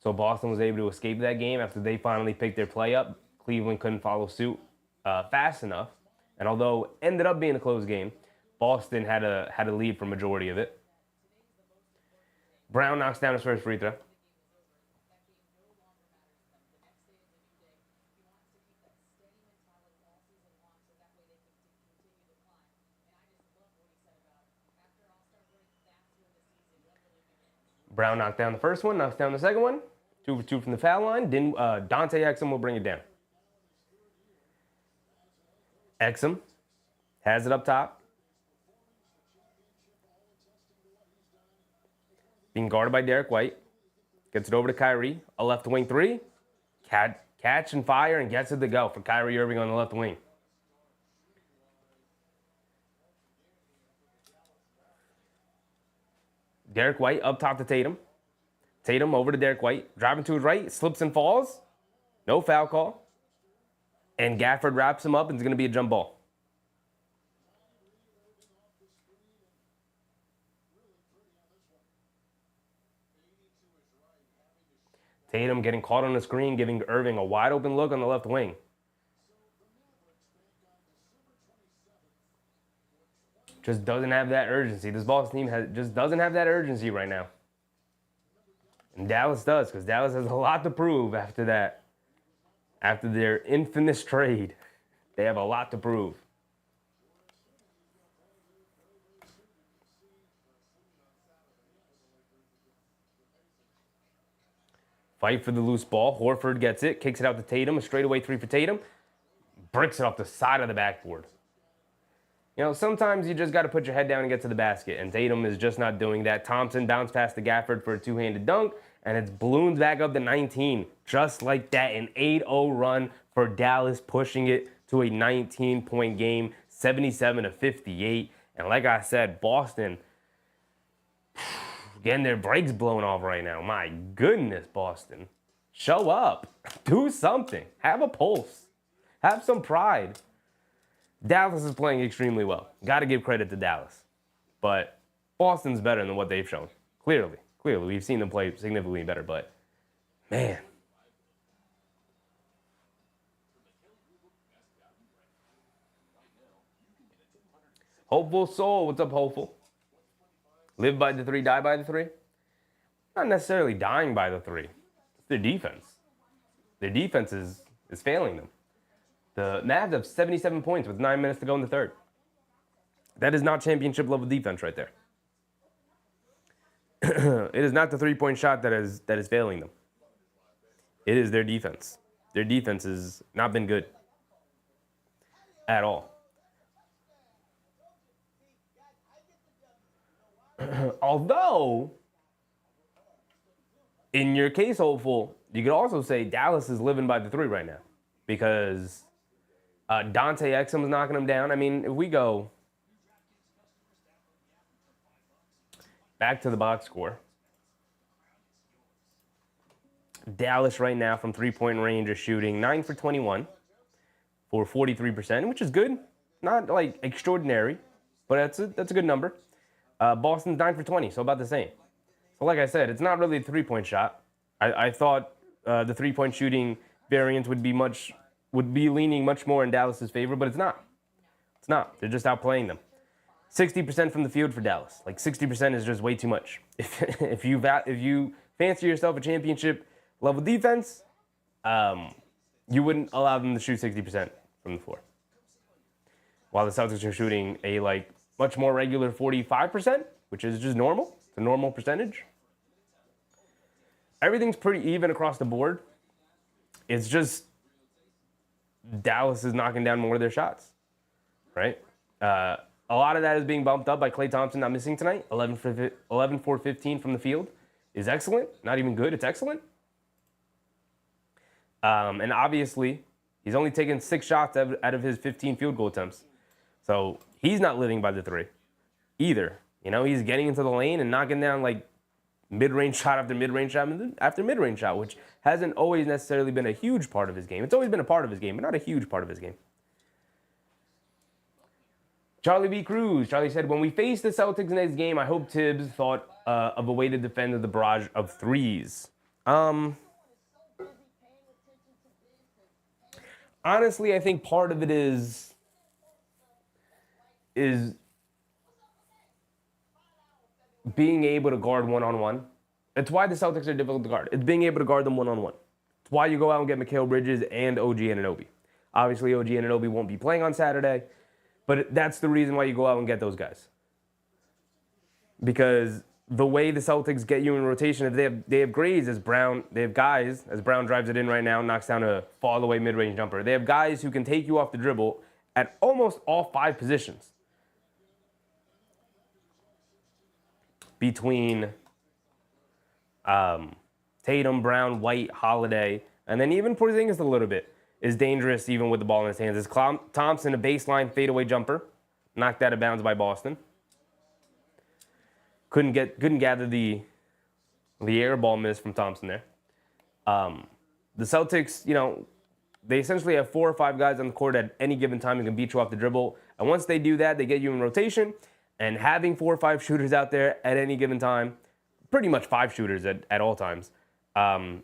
So Boston was able to escape that game after they finally picked their play up. Cleveland couldn't follow suit fast enough. And although it ended up being a close game, Boston had a lead for majority of it. Brown knocks down his first free throw. Brown knocked down the first one, knocks down the second one. 2 for 2 from the foul line. Dante Exum will bring it down. Exum has it up top. Being guarded by Derek White. Gets it over to Kyrie. A left wing 3. Catch and fire and gets it to go for Kyrie Irving on the left wing. Derek White up top to Tatum. Tatum over to Derek White. Driving to his right. Slips and falls. No foul call. And Gafford wraps him up and it's going to be a jump ball. Tatum getting caught on the screen, giving Irving a wide open look on the left wing. Just doesn't have that urgency. This Boston team just doesn't have that urgency right now. And Dallas does, because Dallas has a lot to prove after that. After their infamous trade. They have a lot to prove. Fight for the loose ball. Horford gets it, kicks it out to Tatum. A straightaway 3 for Tatum. Bricks it off the side of the backboard. You know, sometimes you just got to put your head down and get to the basket, and Tatum is just not doing that. Thompson bounced past the Gafford for a two-handed dunk, and it's ballooned back up to 19. Just like that, an 8-0 run for Dallas, pushing it to a 19-point game, 77-58. And like I said, Boston getting their brakes blown off right now. My goodness, Boston. Show up. Do something. Have a pulse. Have some pride. Dallas is playing extremely well. Got to give credit to Dallas. But Boston's better than what they've shown. Clearly. We've seen them play significantly better, but man. Hopeful Soul, what's up, Hopeful? Live by the 3, die by the 3? Not necessarily dying by the 3. It's their defense. Their defense is failing them. The Mavs have 77 points with 9 minutes to go in the third. That is not championship level defense right there. It is not the three-point shot that is failing them. It is their defense. Their defense has not been good at all. Although, in your case, hopeful, you could also say Dallas is living by the three right now because Dante Exum's knocking them down. I mean, if we go back to the box score, Dallas right now from three-point range is shooting 9 for 21 for 43%, which is good. Not like extraordinary, but that's a good number. Boston's 9 for 20, so about the same. So like I said, it's not really a three-point shot. I thought the three-point shooting variance would be leaning much more in Dallas's favor, but it's not. It's not. They're just outplaying them. 60% from the field for Dallas. Like 60% is just way too much. If you fancy yourself a championship level defense, you wouldn't allow them to shoot 60% from the floor. While the Celtics are shooting a much more regular 45%, which is just normal. It's a normal percentage. Everything's pretty even across the board. It's just Dallas is knocking down more of their shots, right? A lot of that is being bumped up by Klay Thompson not missing tonight. 11 for 15 from the field is excellent. Not even good, it's excellent. And obviously, he's only taken 6 shots out of his 15 field goal attempts. So he's not living by the three either. You know, he's getting into the lane and knocking down mid-range shot after mid-range shot after mid-range shot, which hasn't always necessarily been a huge part of his game. It's always been a part of his game, but not a huge part of his game. Charlie B. Cruz. Charlie said, when we face the Celtics next game, I hope Tibbs thought of a way to defend the barrage of threes. Honestly, I think part of it is being able to guard one-on-one. It's why the Celtics are difficult to guard. It's being able to guard them one-on-one. It's why you go out and get Mikal Bridges and OG Anunoby. Obviously, OG Anunoby won't be playing on Saturday, but that's the reason why you go out and get those guys. Because the way the Celtics get you in rotation, if they have grades as Brown, they have guys, as Brown drives it in right now, knocks down a fall-away mid-range jumper. They have guys who can take you off the dribble at almost all 5 positions. Between Tatum, Brown, White, Holiday, and then even Porzingis a little bit is dangerous even with the ball in his hands. Is Thompson a baseline fadeaway jumper? Knocked out of bounds by Boston. Couldn't gather the air ball miss from Thompson there. The Celtics, they essentially have 4 or 5 guys on the court at any given time who can beat you off the dribble. And once they do that, they get you in rotation. And having 4 or 5 shooters out there at any given time, pretty much 5 shooters at all times,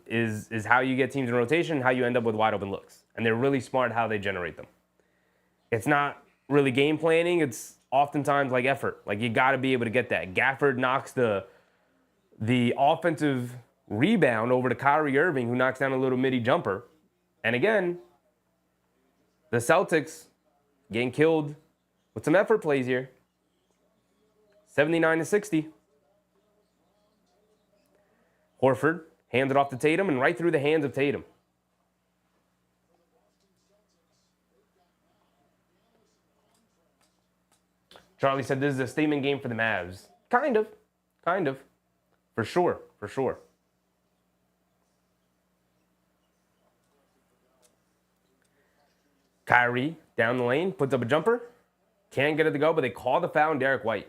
is how you get teams in rotation, how you end up with wide open looks. And they're really smart how they generate them. It's not really game planning. It's oftentimes effort. You got to be able to get that. Gafford knocks the offensive rebound over to Kyrie Irving, who knocks down a little midi jumper. And again, the Celtics getting killed with some effort plays here. 79-60. Horford hands it off to Tatum and right through the hands of Tatum. Charlie said this is a statement game for the Mavs. Kind of. For sure. Kyrie down the lane, puts up a jumper. Can't get it to go, but they call the foul on Derek White.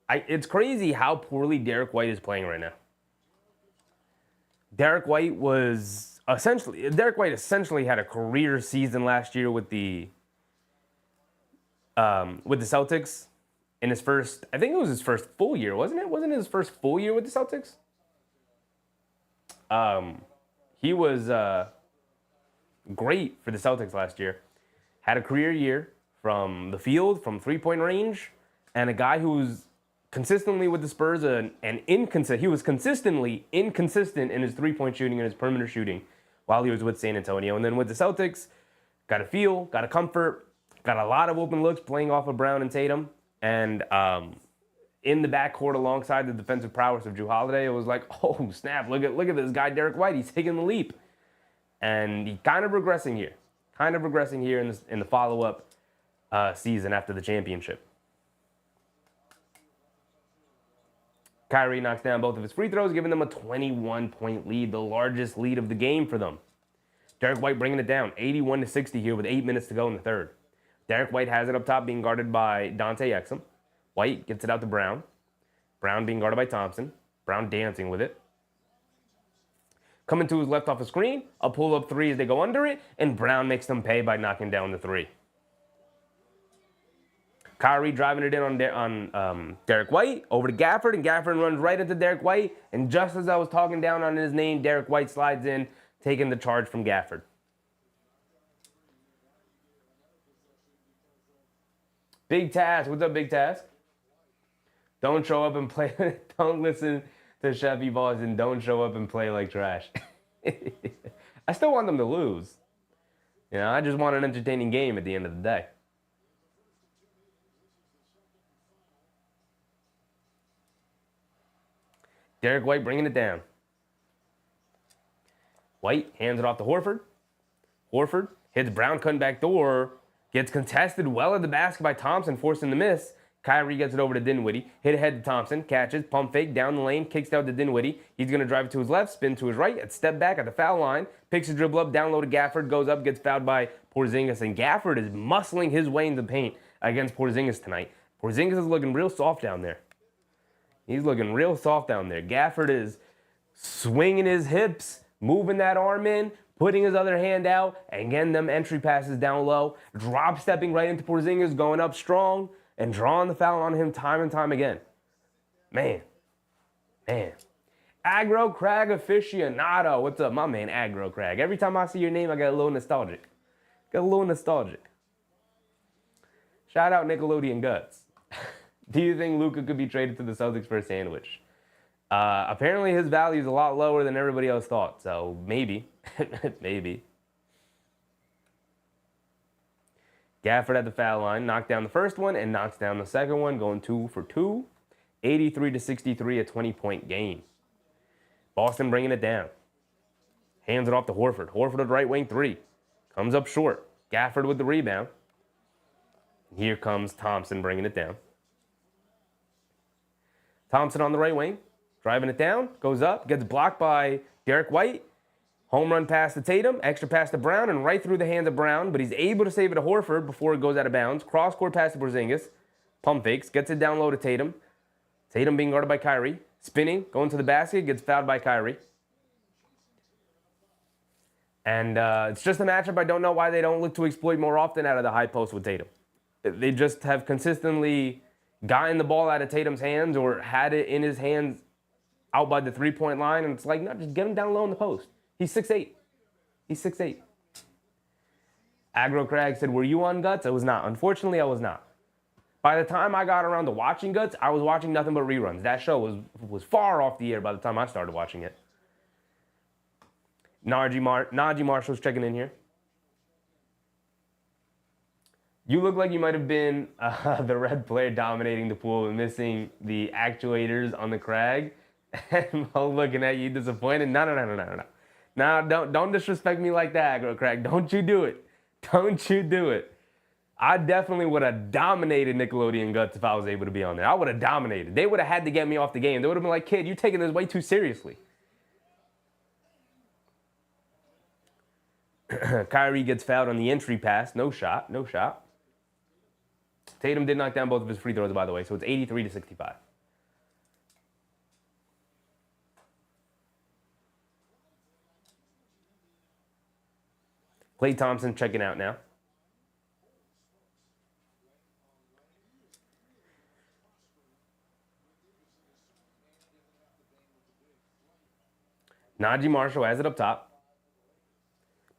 It's crazy how poorly Derek White is playing right now. Derek White essentially had a career season last year with the Celtics in his first, I think it was his first full year, wasn't it? Wasn't it his first full year with the Celtics? He was great for the Celtics last year. Had a career year from the field, from three-point range, and a guy who's consistently with the Spurs he was consistently inconsistent in his three-point shooting and his perimeter shooting while he was with San Antonio. And then with the Celtics, got a feel, got a comfort, got a lot of open looks playing off of Brown and Tatum. And in the backcourt alongside the defensive prowess of Jrue Holiday, it was like, oh, snap, look at this guy, Derek White. He's taking the leap. And he's kind of regressing here. In the follow-up season after the championship. Kyrie knocks down both of his free throws, giving them a 21-point lead, the largest lead of the game for them. Derek White bringing it down, 81-60 here with 8 minutes to go in the third. Derek White has it up top, being guarded by Dante Exum. White gets it out to Brown. Brown being guarded by Thompson. Brown dancing with it. Coming to his left off a screen, a pull-up three as they go under it, and Brown makes them pay by knocking down the three. Kyrie driving it in on Derek White, over to Gafford, and Gafford runs right into Derek White, and just as I was talking down on his name, Derek White slides in, taking the charge from Gafford. Big Task, what's up, Big Task? Don't show up and play, don't listen to Chevy Boss, and don't show up and play like trash. I still want them to lose. You know, I just want an entertaining game at the end of the day. Derek White bringing it down. White hands it off to Horford. Horford hits Brown cutting back door. Gets contested well at the basket by Thompson, forcing the miss. Kyrie gets it over to Dinwiddie. Hit ahead to Thompson. Catches. Pump fake. Down the lane. Kicks out to Dinwiddie. He's going to drive it to his left. Spin to his right. At step back at the foul line. Picks a dribble up. Down low to Gafford. Goes up. Gets fouled by Porzingis. And Gafford is muscling his way into the paint against Porzingis tonight. Porzingis is looking real soft down there. He's looking real soft down there. Gafford is swinging his hips, moving that arm in, putting his other hand out, and getting them entry passes down low. Drop stepping right into Porzingis, going up strong, and drawing the foul on him time and time again. Man. Aggro Crag aficionado. What's up, my man, Aggro Crag? Every time I see your name, I get a little nostalgic. Shout out Nickelodeon Guts. Do you think Luka could be traded to the Celtics for a sandwich? Apparently his value is a lot lower than everybody else thought, so maybe. Maybe. Gafford at the foul line, knocked down the first one and knocks down the second one, going 2 for 2. 83-63, a 20-point game. Boston bringing it down. Hands it off to Horford. Horford at right wing 3. Comes up short. Gafford with the rebound. Here comes Thompson bringing it down. Thompson on the right wing, driving it down, goes up, gets blocked by Derek White. Home run pass to Tatum, extra pass to Brown, and right through the hands of Brown, but he's able to save it to Horford before it goes out of bounds. Cross-court pass to Porzingis. Pump fakes, gets it down low to Tatum. Tatum being guarded by Kyrie. Spinning, going to the basket, gets fouled by Kyrie. And it's just a matchup I don't know why they don't look to exploit more often out of the high post with Tatum. They just have consistently gotten the ball out of Tatum's hands or had it in his hands out by the three-point line, and it's like, no, just get him down low in the post. He's 6'8". Aggro Crag said, were you on Guts? I was not. Unfortunately, I was not. By the time I got around to watching Guts, I was watching nothing but reruns. That show was far off the air by the time I started watching it. Najee Marshall's checking in here. You look like you might have been the red player dominating the pool and missing the actuators on the Crag. And Mo looking at you disappointed. No. Now, don't disrespect me like that, Aggro Crag. Don't you do it. Don't you do it. I definitely would have dominated Nickelodeon Guts if I was able to be on there. I would have dominated. They would have had to get me off the game. They would have been like, kid, you're taking this way too seriously. Kyrie gets fouled on the entry pass. No shot. Tatum did knock down both of his free throws, by the way, so it's 83-65. Klay Thompson checking out now. Najee Marshall has it up top.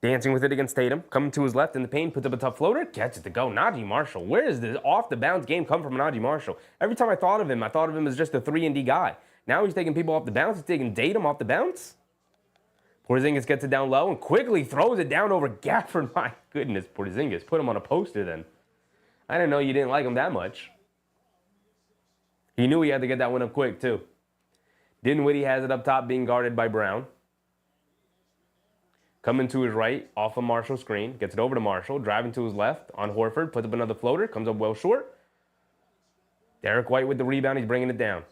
Dancing with it against Tatum. Coming to his left in the paint, puts up a tough floater. Gets it to go. Najee Marshall. Where does this off-the-bounce game come from Najee Marshall? Every time I thought of him as just a 3-and-D guy. Now he's taking people off the bounce. He's taking Tatum off the bounce. Porzingis gets it down low and quickly throws it down over Gafford. My goodness, Porzingis. Put him on a poster then. I didn't know you didn't like him that much. He knew he had to get that one up quick, too. Dinwiddie has it up top being guarded by Brown. Coming to his right, off of Marshall's screen. Gets it over to Marshall. Driving to his left on Horford. Puts up another floater. Comes up well short. Derek White with the rebound. He's bringing it down.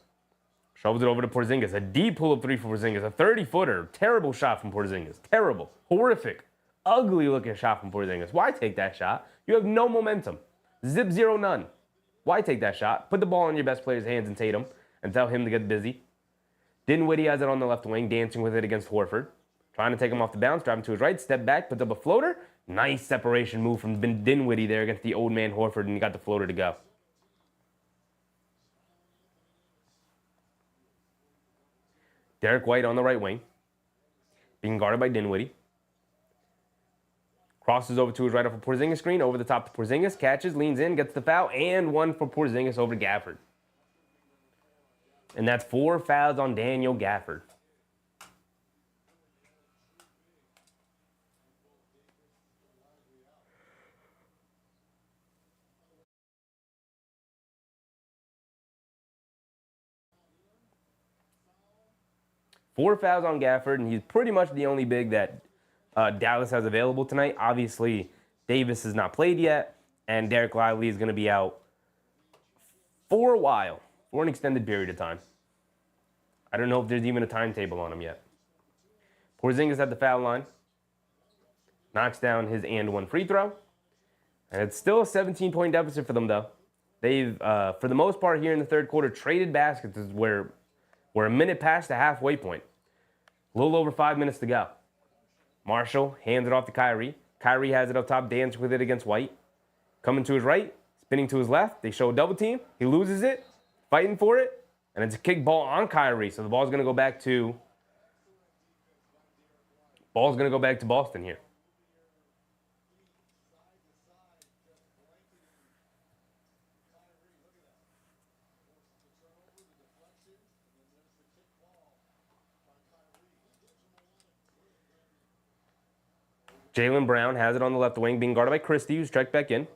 Shoves it over to Porzingis. A deep pull-up three for Porzingis. A 30-footer. Terrible shot from Porzingis. Terrible. Horrific. Ugly-looking shot from Porzingis. Why take that shot? You have no momentum. Zip, zero, none. Why take that shot? Put the ball in your best player's hands and Tatum and tell him to get busy. Dinwiddie has it on the left wing, dancing with it against Horford. Trying to take him off the bounce, driving to his right, step back, puts up a floater. Nice separation move from Dinwiddie there against the old man Horford, and he got the floater to go. Derek White on the right wing, being guarded by Dinwiddie. Crosses over to his right off a Porzingis screen, over the top to Porzingis, catches, leans in, gets the foul, and one for Porzingis over to Gafford. And that's 4 fouls on Daniel Gafford. Four fouls on Gafford, and he's pretty much the only big that Dallas has available tonight. Obviously, Davis has not played yet, and Derek Lively is going to be out for a while, for an extended period of time. I don't know if there's even a timetable on him yet. Porzingis at the foul line. Knocks down his and one free throw. And it's still a 17-point deficit for them, though. They've, for the most part here in the third quarter, traded baskets where we're a minute past the halfway point. A little over 5 minutes to go. Marshall hands it off to Kyrie. Kyrie has it up top, dancing with it against White. Coming to his right, spinning to his left. They show a double team. He loses it, fighting for it, and it's a kick ball on Kyrie. So the ball's going to go back to Boston here. Jaylen Brown has it on the left wing, being guarded by Christie, who's checked back in.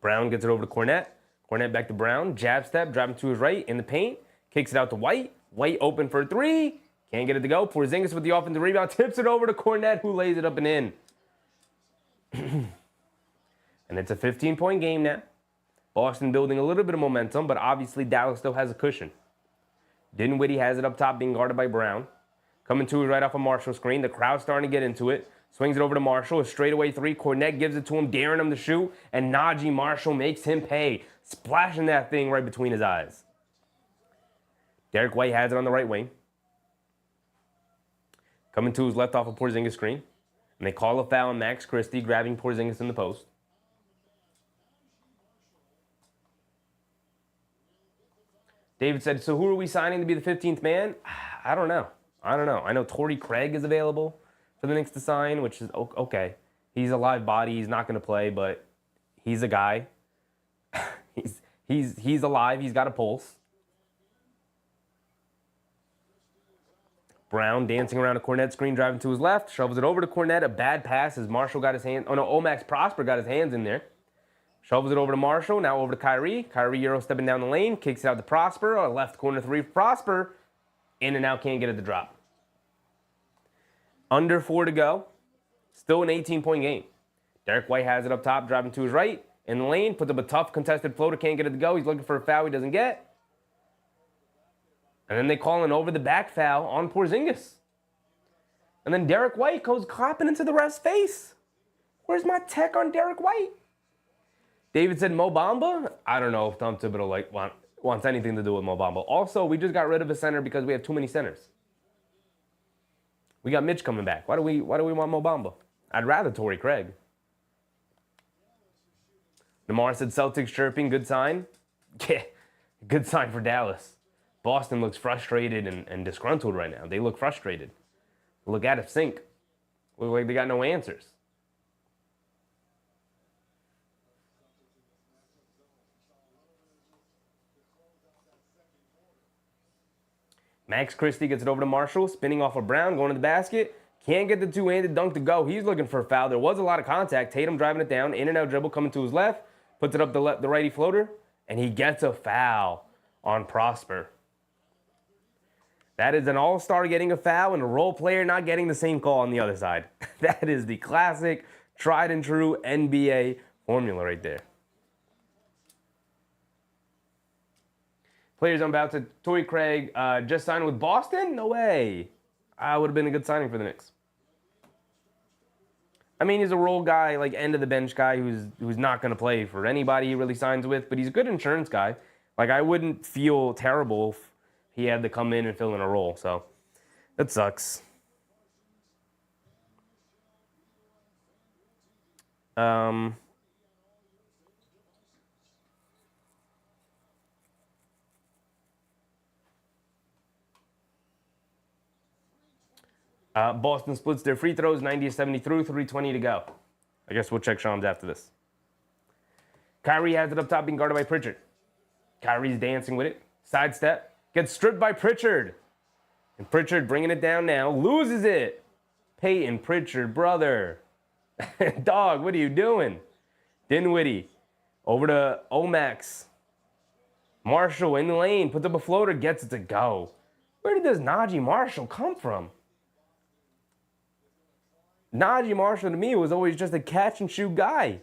Brown gets it over to Cornette. Cornette back to Brown. Jab step, driving to his right in the paint. Kicks it out to White. White open for a three. Can't get it to go. Porzingis with the offensive rebound. Tips it over to Cornette, who lays it up and in. And it's a 15-point game now. Boston building a little bit of momentum, but obviously Dallas still has a cushion. Dinwiddie has it up top, being guarded by Brown. Coming to it right off a Marshall screen. The crowd's starting to get into it. Swings it over to Marshall. A straightaway three. Cornette gives it to him, daring him to shoot. And Najee Marshall makes him pay. Splashing that thing right between his eyes. Derek White has it on the right wing. Coming to his left off a Porzingis screen. And they call a foul on Max Christie, grabbing Porzingis in the post. David said, so who are we signing to be the 15th man? I don't know. I know Torrey Craig is available for the Knicks to sign, which is okay. He's a live body. He's not going to play, but he's a guy. he's alive. He's got a pulse. Brown dancing around a Cornette screen, driving to his left, shovels it over to Cornette. A bad pass as Marshall got his hand. Oh no, Omax Prosper got his hands in there. Shovels it over to Marshall. Now over to Kyrie. Kyrie Euro stepping down the lane, kicks it out to Prosper. A left corner three for Prosper. In and out, can't get it to drop. Under 4 to go. Still an 18-point game. Derek White has it up top, driving to his right. In the lane, puts up a tough contested floater, can't get it to go. He's looking for a foul he doesn't get. And then they call an over-the-back foul on Porzingis. And then Derek White goes clapping into the ref's face. Where's my tech on Derek White? David said Mo Bamba. I don't know if Tom Thibodeau wants anything to do with Mo Bamba. Also, we just got rid of a center because we have too many centers. We got Mitch coming back. Why do we want Mo Bamba? I'd rather Torrey Craig. Namar said Celtics chirping, good sign. Yeah, good sign for Dallas. Boston looks frustrated and disgruntled right now. They look frustrated. Look out of sync. Look like they got no answers. Max Christie gets it over to Marshall, spinning off of Brown, going to the basket. Can't get the two-handed dunk to go. He's looking for a foul. There was a lot of contact. Tatum driving it down, in and out dribble coming to his left, puts it up the righty floater, and he gets a foul on Prosper. That is an all-star getting a foul and a role player not getting the same call on the other side. That is the classic, tried and true NBA formula right there. Players I'm about to. Torrey Craig just signed with Boston? No way. Would have been a good signing for the Knicks. I mean, he's a role guy, like end of the bench guy who's not going to play for anybody he really signs with, but he's a good insurance guy. Like, I wouldn't feel terrible if he had to come in and fill in a role. So that sucks. Boston splits their free throws, 90-70 through, 3:20 to go. I guess we'll check Shams after this. Kyrie has it up top, being guarded by Pritchard. Kyrie's dancing with it. Sidestep. Gets stripped by Pritchard. And Pritchard bringing it down now. Loses it. Peyton Pritchard, brother. Dog, what are you doing? Dinwiddie. Over to Omax. Marshall in the lane. Puts up a floater. Gets it to go. Where did this Najee Marshall come from? Najee Marshall, to me, was always just a catch-and-shoot guy.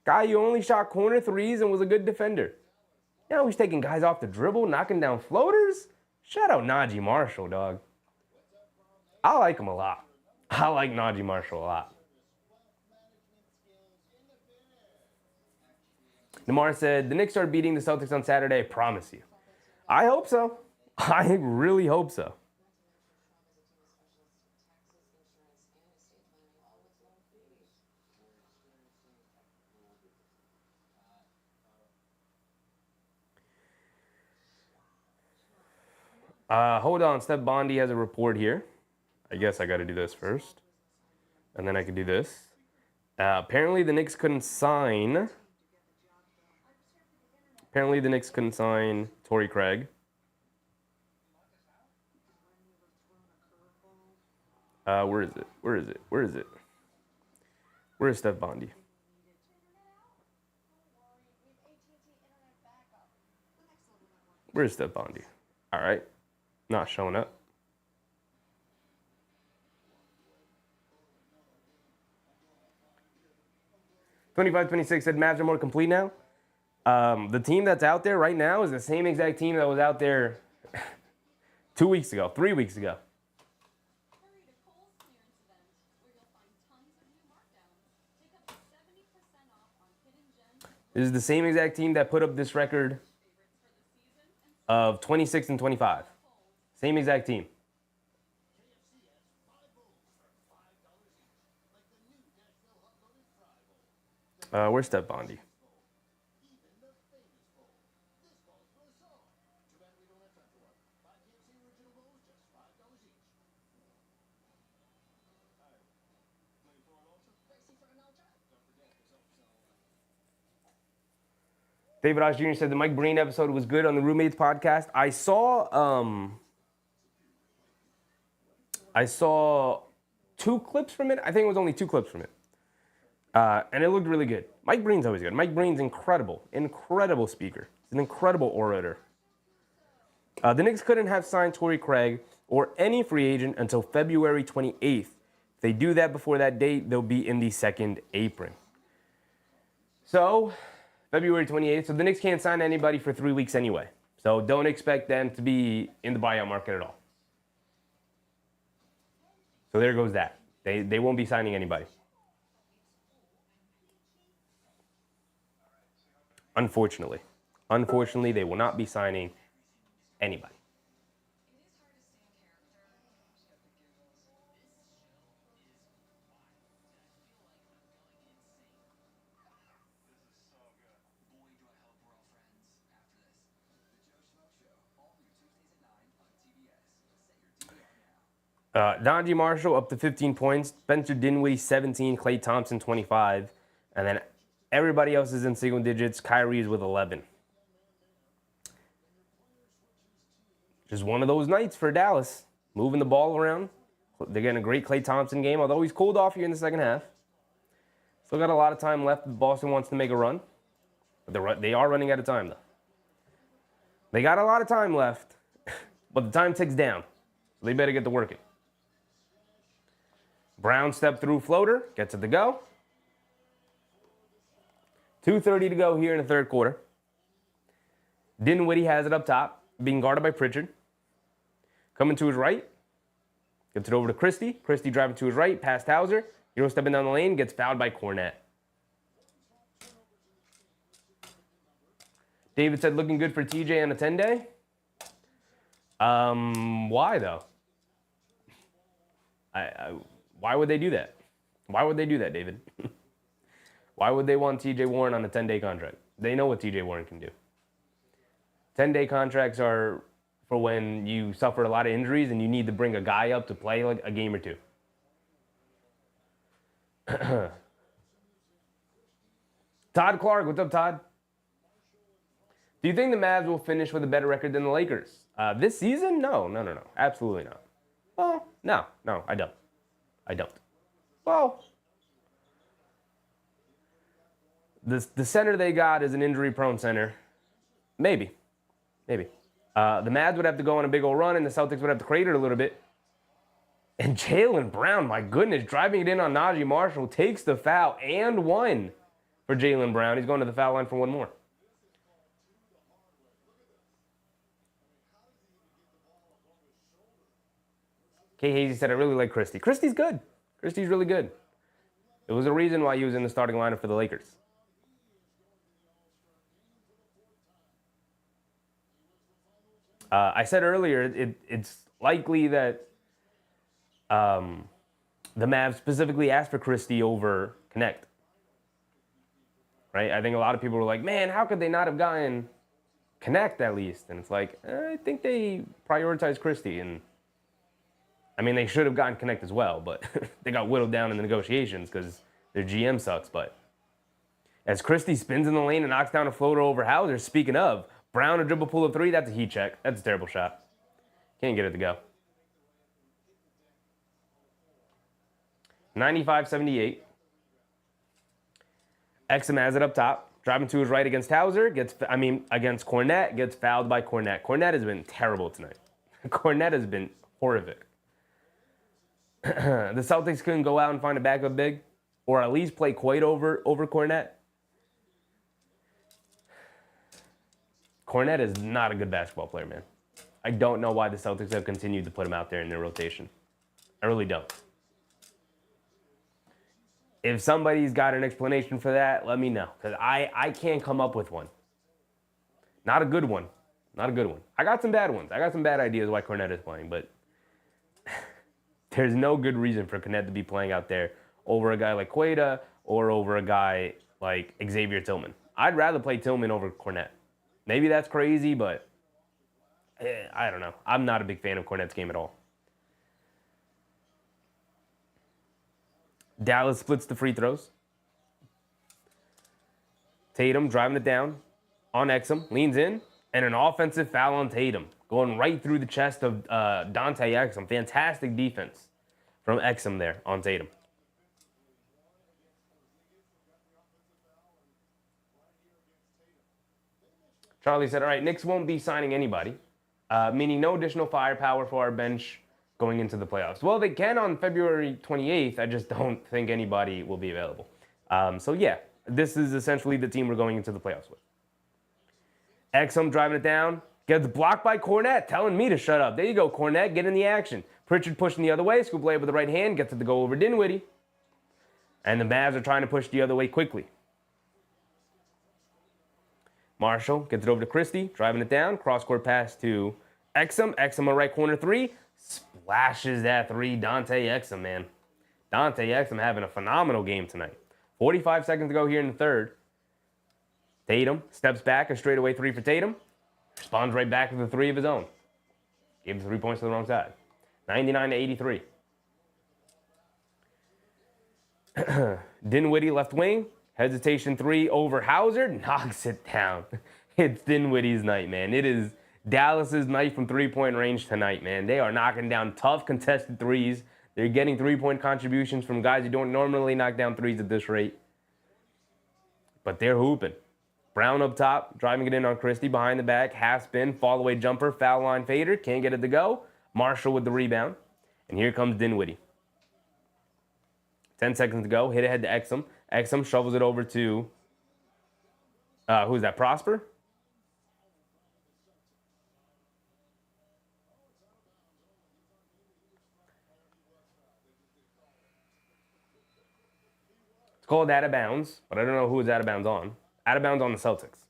Guy who only shot corner threes and was a good defender. Now he's taking guys off the dribble, knocking down floaters. Shout out Najee Marshall, dog. I like him a lot. I like Najee Marshall a lot. Namar said, the Knicks are beating the Celtics on Saturday, I promise you. I hope so. I really hope so. Hold on, Steph Bondy has a report here. I guess I got to do this first. And then I can do this. Apparently the Knicks couldn't sign. Torrey Craig. Where is it? Where is Steph Bondy? Where's Steph Bondy? All right. Not showing up. $25-26 said Mavs are more complete now. The team that's out there right now is the same exact team that was out there 3 weeks ago. This is the same exact team that put up this record of 26-25. Same exact team. Where's Steph Bondy? David Osh Jr. said the Mike Breen episode was good on the Roommates podcast. I saw 2 clips from it. I think it was only 2 clips from it. And it looked really good. Mike Breen's always good. Mike Breen's incredible speaker. He's an incredible orator. The Knicks couldn't have signed Torrey Craig or any free agent until February 28th. If they do that before that date, they'll be in the second apron. So, February 28th. So the Knicks can't sign anybody for 3 weeks anyway. So don't expect them to be in the buyout market at all. So there goes that. They won't be signing anybody. Unfortunately. Unfortunately, they will not be signing anybody. Najee Marshall up to 15 points. Spencer Dinwiddie 17. Klay Thompson 25. And then everybody else is in single digits. Kyrie is with 11. Just one of those nights for Dallas. Moving the ball around. They're getting a great Klay Thompson game, although he's cooled off here in the second half. Still got a lot of time left if Boston wants to make a run. But they are running out of time, though. They got a lot of time left, but the time ticks down. So they better get to working. Brown step through floater, gets it to go. 2:30 to go here in the third quarter. Dinwiddie has it up top, being guarded by Pritchard. Coming to his right. Gets it over to Christie. Christie driving to his right, past Hauser. Hero stepping down the lane, gets fouled by Cornette. David said, looking good for TJ on a 10-day. Why, though? Why would they do that? Why would they do that, David? Why would they want TJ Warren on a 10-day contract? They know what TJ Warren can do. 10-day contracts are for when you suffer a lot of injuries and you need to bring a guy up to play like a game or two. Todd Clark, what's up, Todd? Do you think the Mavs will finish with a better record than the Lakers? This season? No. Absolutely not. Well, no, I don't. Well, the center they got is an injury-prone center. Maybe. The Mavs would have to go on a big old run, and the Celtics would have to create it a little bit. And Jaylen Brown, my goodness, driving it in on Najee Marshall, takes the foul and one for Jaylen Brown. He's going to the foul line for one more. Kay Hazy said, I really like Christie. Christie's good. Christie's really good. It was a reason why he was in the starting lineup for the Lakers. I said earlier, it's likely that the Mavs specifically asked for Christie over Connect. Right? I think a lot of people were like, man, how could they not have gotten Connect at least? And it's like, I think they prioritized Christie. And I mean, they should have gotten Connect as well, but they got whittled down in the negotiations because their GM sucks. But as Christie spins in the lane and knocks down a floater over Hauser, speaking of, Brown a dribble pull of three, that's a heat check. That's a terrible shot. Can't get it to go. 95-78. Exum has it up top. Driving to his right against Hauser. Against Cornette. Gets fouled by Cornette. Cornette has been terrible tonight. Cornette has been horrific. The Celtics couldn't go out and find a backup big, or at least play Quaid over Cornette. Cornette is not a good basketball player, man. I don't know why the Celtics have continued to put him out there in their rotation. I really don't. If somebody's got an explanation for that, let me know, because I can't come up with one. Not a good one. I got some bad ones. I got some bad ideas why Cornette is playing, but there's no good reason for Cornette to be playing out there over a guy like Quaid or over a guy like Xavier Tillman. I'd rather play Tillman over Cornette. Maybe that's crazy, but I don't know. I'm not a big fan of Cornette's game at all. Dallas splits the free throws. Tatum driving it down on Exum, leans in, and an offensive foul on Tatum, going right through the chest of Dante Exum. Fantastic defense from Exum there on Tatum. Charlie said, all right, Knicks won't be signing anybody, meaning no additional firepower for our bench going into the playoffs. Well, they can on February 28th. I just don't think anybody will be available. So, yeah, this is essentially the team we're going into the playoffs with. Exum driving it down. Gets blocked by Cornette, telling me to shut up. There you go, Cornette, get in the action. Pritchard pushing the other way. Scoop layup with the right hand. Gets it to go over Dinwiddie. And the Mavs are trying to push the other way quickly. Marshall gets it over to Christie, driving it down. Cross-court pass to Exum. Exum a right corner three. Splashes that three. Dante Exum, man. Dante Exum having a phenomenal game tonight. 45 seconds to go here in the third. Tatum steps back. A straightaway three for Tatum. Responds right back with a three of his own. Gave the 3 points to the wrong side. 99-83. Dinwiddie left wing. Hesitation three over Hauser. Knocks it down. It's Dinwiddie's night, man. It is Dallas's night from three-point range tonight, man. They are knocking down tough contested threes. They're getting three-point contributions from guys who don't normally knock down threes at this rate. But they're hooping. Brown up top, driving it in on Christie, behind the back, half spin, fall away jumper, foul line fader, can't get it to go. Marshall with the rebound. And here comes Dinwiddie. 10 seconds to go, hit ahead to Exum. Exum shovels it over to, who's that, Prosper? It's called out of bounds, but I don't know who it's out of bounds on. Out of bounds on the Celtics.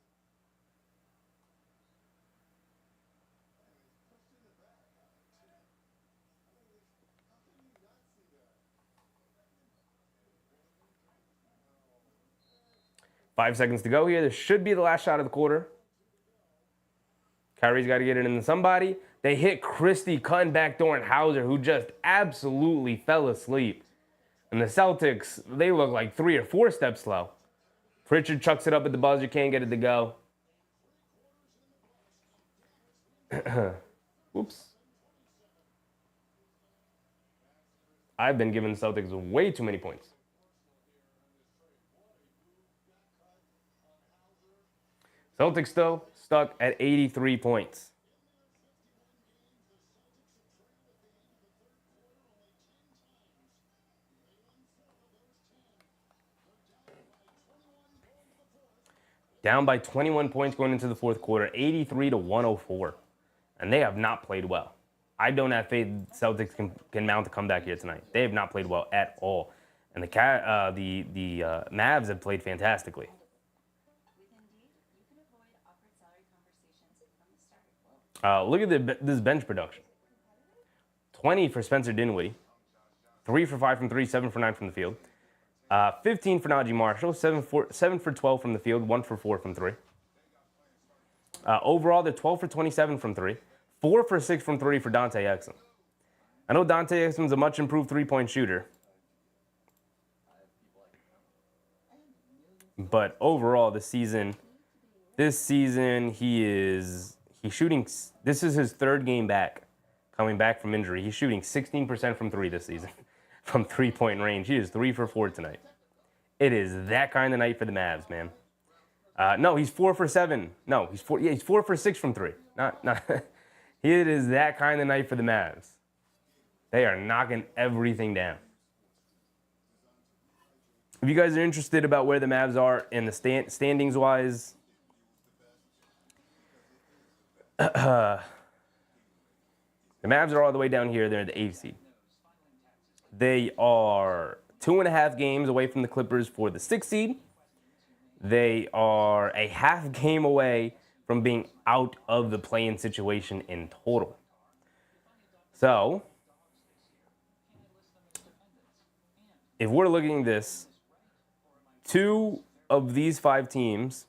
Five seconds to go here. This should be the last shot of the quarter. Kyrie's got to get it into somebody. They hit Christie cutting back door and Hauser, who just absolutely fell asleep. And the Celtics, they look like 3 or 4 steps slow. Pritchard chucks it up at the buzzer, can't get it to go. Oops. I've been giving the Celtics way too many points. Celtics still stuck at 83 points. Down by 21 points going into the fourth quarter, 83-104. And they have not played well. I don't have faith Celtics can mount a comeback here tonight. They have not played well at all. And the Mavs have played fantastically. Look at this bench production. 20 for Spencer Dinwiddie. 3 for 5 from 3, 7 for 9 from the field. 15 for Najee Marshall. 7 for 12 from the field, 1 for 4 from 3. Overall, they're 12 for 27 from 3. 4 for 6 from 3 for Dante Exum. I know Dante Exum's a much improved three-point shooter. But overall, this season he's shooting. This is his third game back, coming back from injury. He's shooting 16% from 3 this season, from three-point range. He is 3 for 4 tonight. It is that kind of night for the Mavs, man. No, he's 4 for 7. No, he's 4. Yeah, he's 4 for 6 from 3. Not. It is that kind of night for the Mavs. They are knocking everything down. If you guys are interested about where the Mavs are in the standings-wise, the Mavs are all the way down here. They're the 8th seed. They are 2.5 games away from the Clippers for the 6th seed. They are a half game away from being out of the play-in situation in total. So, if we're looking at this, 2 of these 5 teams,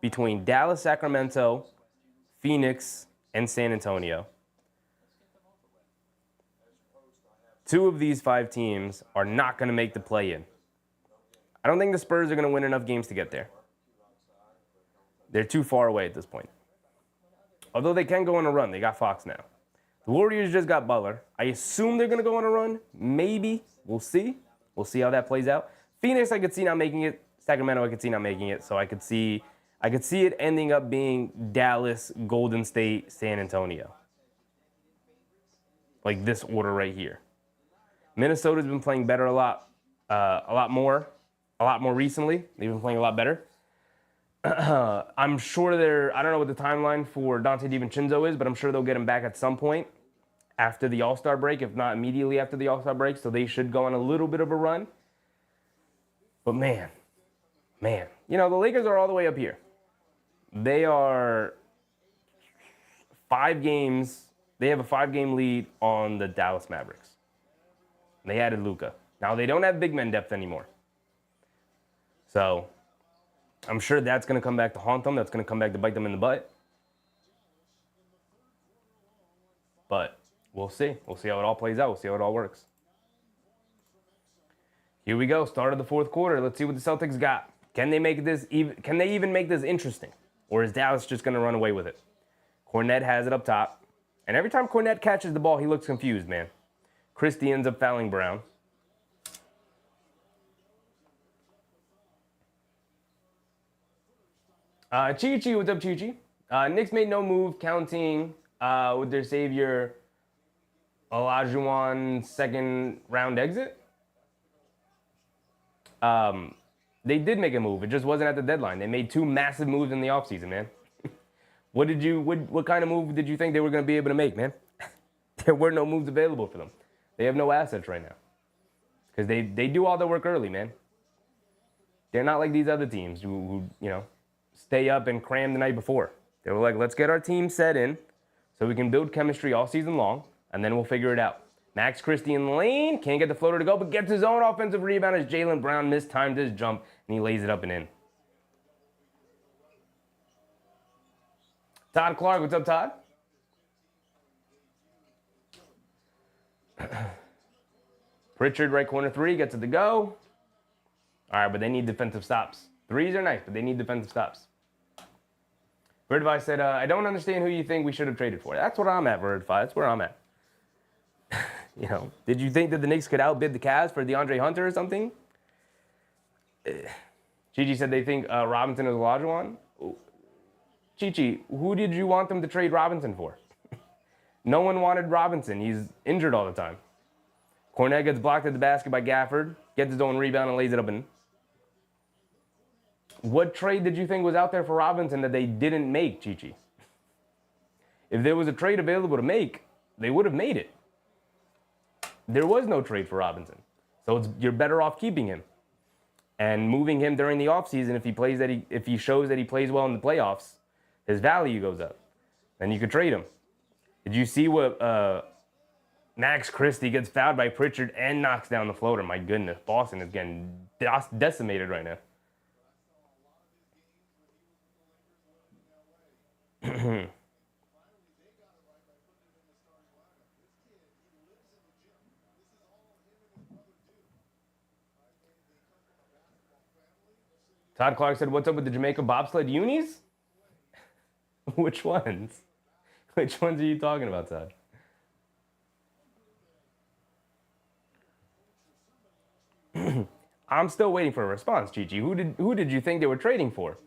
between Dallas, Sacramento, Phoenix, and San Antonio, 2 of these 5 teams are not going to make the play-in. I don't think the Spurs are going to win enough games to get there. They're too far away at this point. Although they can go on a run. They got Fox now. The Warriors just got Butler. I assume they're going to go on a run. Maybe. We'll see. We'll see how that plays out. Phoenix, I could see not making it. Sacramento, I could see not making it. So I could see it ending up being Dallas, Golden State, San Antonio. Like this order right here. Minnesota's been playing better a lot more recently. They've been playing a lot better. I'm sure I don't know what the timeline for Dante DiVincenzo is, but I'm sure they'll get him back at some point after the All-Star break, if not immediately after the All-Star break. So they should go on a little bit of a run. But man, the Lakers are all the way up here. They are 5 games. They have a 5-game lead on the Dallas Mavericks. They added Luka. Now, they don't have big men depth anymore. So, I'm sure that's going to come back to haunt them. That's going to come back to bite them in the butt. But we'll see. We'll see how it all plays out. We'll see how it all works. Here we go. Start of the fourth quarter. Let's see what the Celtics got. Can they make this? Can they even make this interesting? Or is Dallas just going to run away with it? Cornette has it up top. And every time Cornette catches the ball, he looks confused, man. Christie ends up fouling Brown. Chi-Chi, what's up, Chi-Chi? Knicks made no move counting with their savior Olajuwon second round exit. They did make a move. It just wasn't at the deadline. They made 2 massive moves in the offseason, man. What kind of move did you think they were going to be able to make, man? There were no moves available for them. They have no assets right now. Because they do all their work early, man. They're not like these other teams who stay up and cram the night before. They were like, let's get our team set in so we can build chemistry all season long, and then we'll figure it out. Max Christie in the lane, can't get the floater to go, but gets his own offensive rebound as Jaylen Brown mistimed his jump, and he lays it up and in. Todd Clark, what's up, Todd? Pritchard, right corner 3, gets it to go. All right, but they need defensive stops. Threes are nice, but they need defensive stops. Verdify said, I don't understand who you think we should have traded for. That's what I'm at, Verdify. That's where I'm at. Did you think that the Knicks could outbid the Cavs for DeAndre Hunter or something? Gigi said they think Robinson is Olajuwon. Chichi, who did you want them to trade Robinson for? No one wanted Robinson. He's injured all the time. Cornette gets blocked at the basket by Gafford, gets his own rebound and lays it up in. What trade did you think was out there for Robinson that they didn't make, Chichi? If there was a trade available to make, they would have made it. There was no trade for Robinson. So you're better off keeping him and moving him during the offseason if he shows that he plays well in the playoffs, his value goes up. Then you could trade him. Did you see what Max Christie gets fouled by Pritchard and knocks down the floater? My goodness, Boston is getting decimated right now. Todd Clark said, what's up with the Jamaica bobsled unis? Which ones? Which ones are you talking about, Todd? I'm still waiting for a response, Chichi. Who did you think they were trading for?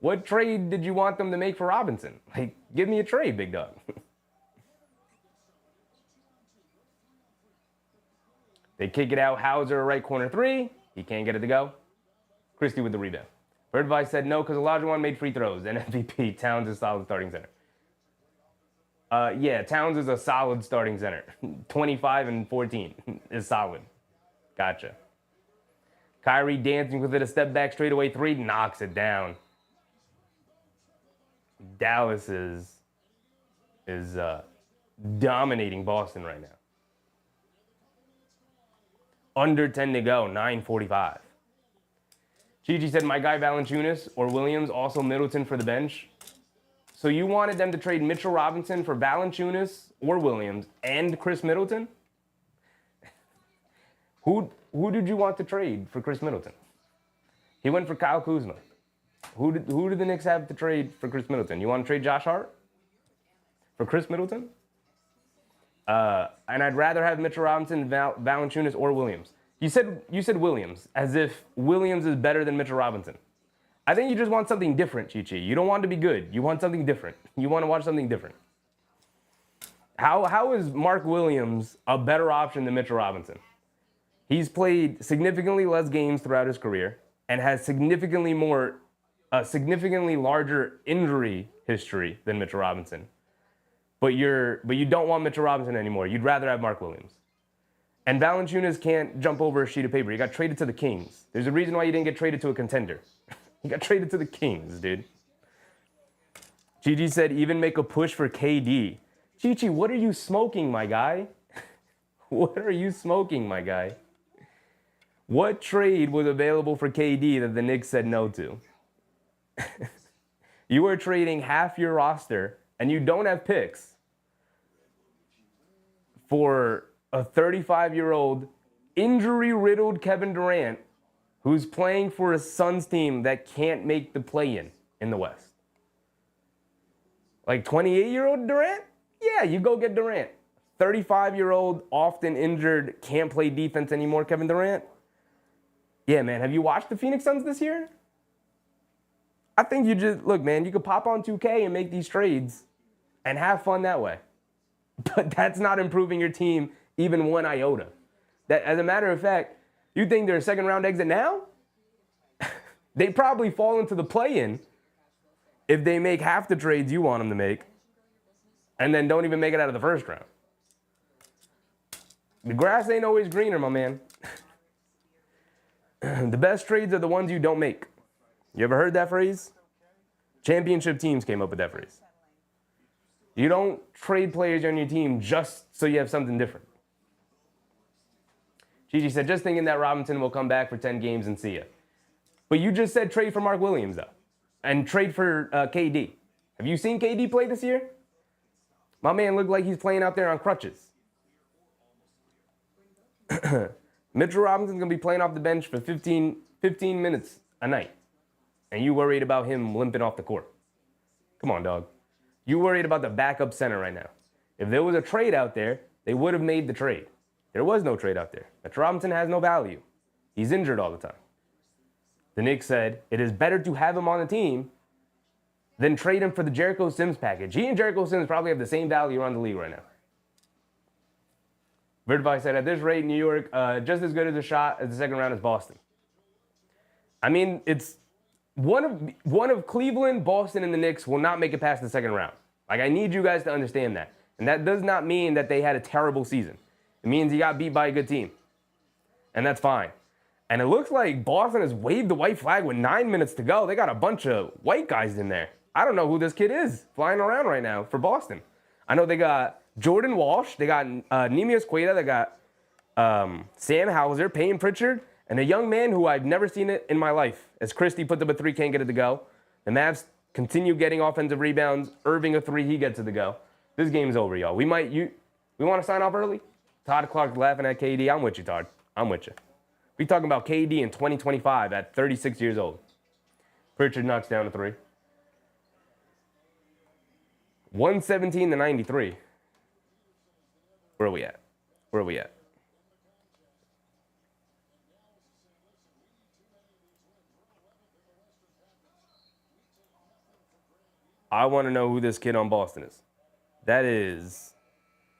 What trade did you want them to make for Robinson? Like, give me a trade, big dog. They kick it out. Hauser, right corner 3. He can't get it to go. Christie with the rebound. Birdvice said no because Olajuwon made free throws. And MVP, Towns is solid starting center. Yeah, Towns is a solid starting center. 25 and 14 is solid. Gotcha. Kyrie dancing with it, a step back straightaway 3, knocks it down. Dallas is dominating Boston right now. Under 10 to go, 9:45. Gigi said, my guy Valanciunas or Williams, also Middleton for the bench. So you wanted them to trade Mitchell Robinson for Valanciunas or Williams and Chris Middleton? Who did you want to trade for Chris Middleton? He went for Kyle Kuzma. Who did the Knicks have to trade for Chris Middleton? You want to trade Josh Hart for Chris Middleton? And I'd rather have Mitchell Robinson, Valanciunas, or Williams. You said Williams, as if Williams is better than Mitchell Robinson. I think you just want something different, Chi-Chi. You don't want to be good. You want something different. You want to watch something different. How is Mark Williams a better option than Mitchell Robinson? He's played significantly less games throughout his career and has significantly larger injury history than Mitchell Robinson. But you don't want Mitchell Robinson anymore. You'd rather have Mark Williams. And Valanciunas can't jump over a sheet of paper. He got traded to the Kings. There's a reason why you didn't get traded to a contender. He got traded to the Kings, dude. Gigi said, even make a push for KD. Chichi, what are you smoking, my guy? What are you smoking, my guy? What trade was available for KD that the Knicks said no to? You are trading half your roster, and you don't have picks, for a 35-year-old injury-riddled Kevin Durant who's playing for a Suns team that can't make the play-in the West. Like 28-year-old Durant? Yeah, you go get Durant. 35-year-old, often injured, can't play defense anymore, Kevin Durant? Yeah, man, have you watched the Phoenix Suns this year? I think you just, look, man, you could pop on 2K and make these trades and have fun that way. But that's not improving your team even one iota. That, as a matter of fact, you think they're a second-round exit now? They probably fall into the play-in if they make half the trades you want them to make and then don't even make it out of the first round. The grass ain't always greener, my man. The best trades are the ones you don't make. You ever heard that phrase? Championship teams came up with that phrase. You don't trade players on your team just so you have something different. Gigi said, just thinking that Robinson will come back for 10 games and see ya. But you just said trade for Mark Williams, though. And trade for KD. Have you seen KD play this year? My man looked like he's playing out there on crutches. Mitchell Robinson's going to be playing off the bench for 15 minutes a night. And you worried about him limping off the court. Come on, dog. You worried about the backup center right now. If there was a trade out there, they would have made the trade. There was no trade out there. Mitchell Robinson has no value. He's injured all the time. The Knicks said it is better to have him on the team than trade him for the Jericho Sims package. He and Jericho Sims probably have the same value around the league right now. Vertify said, at this rate, New York, just as good as a shot as the second round as Boston. I mean, it's one of Cleveland, Boston, and the Knicks will not make it past the second round. Like, I need you guys to understand that. And that does not mean that they had a terrible season. It means he got beat by a good team. And that's fine. And it looks like Boston has waved the white flag with 9 minutes to go. They got a bunch of white guys in there. I don't know who this kid is flying around right now for Boston. I know they got Jordan Walsh, they got Nemias Queta, they got Sam Hauser, Payne Pritchard, and a young man who I've never seen it in my life. As Christie puts up a three, can't get it to go. The Mavs continue getting offensive rebounds. Irving a three, he gets it to go. This game's over, y'all. We want to sign off early? Todd Clark laughing at KD. I'm with you, Todd. I'm with you. We talking about KD in 2025 at 36 years old. Pritchard knocks down a three. 117 to 93. Where are we at? Where are we at? I want to know who this kid on Boston is. That is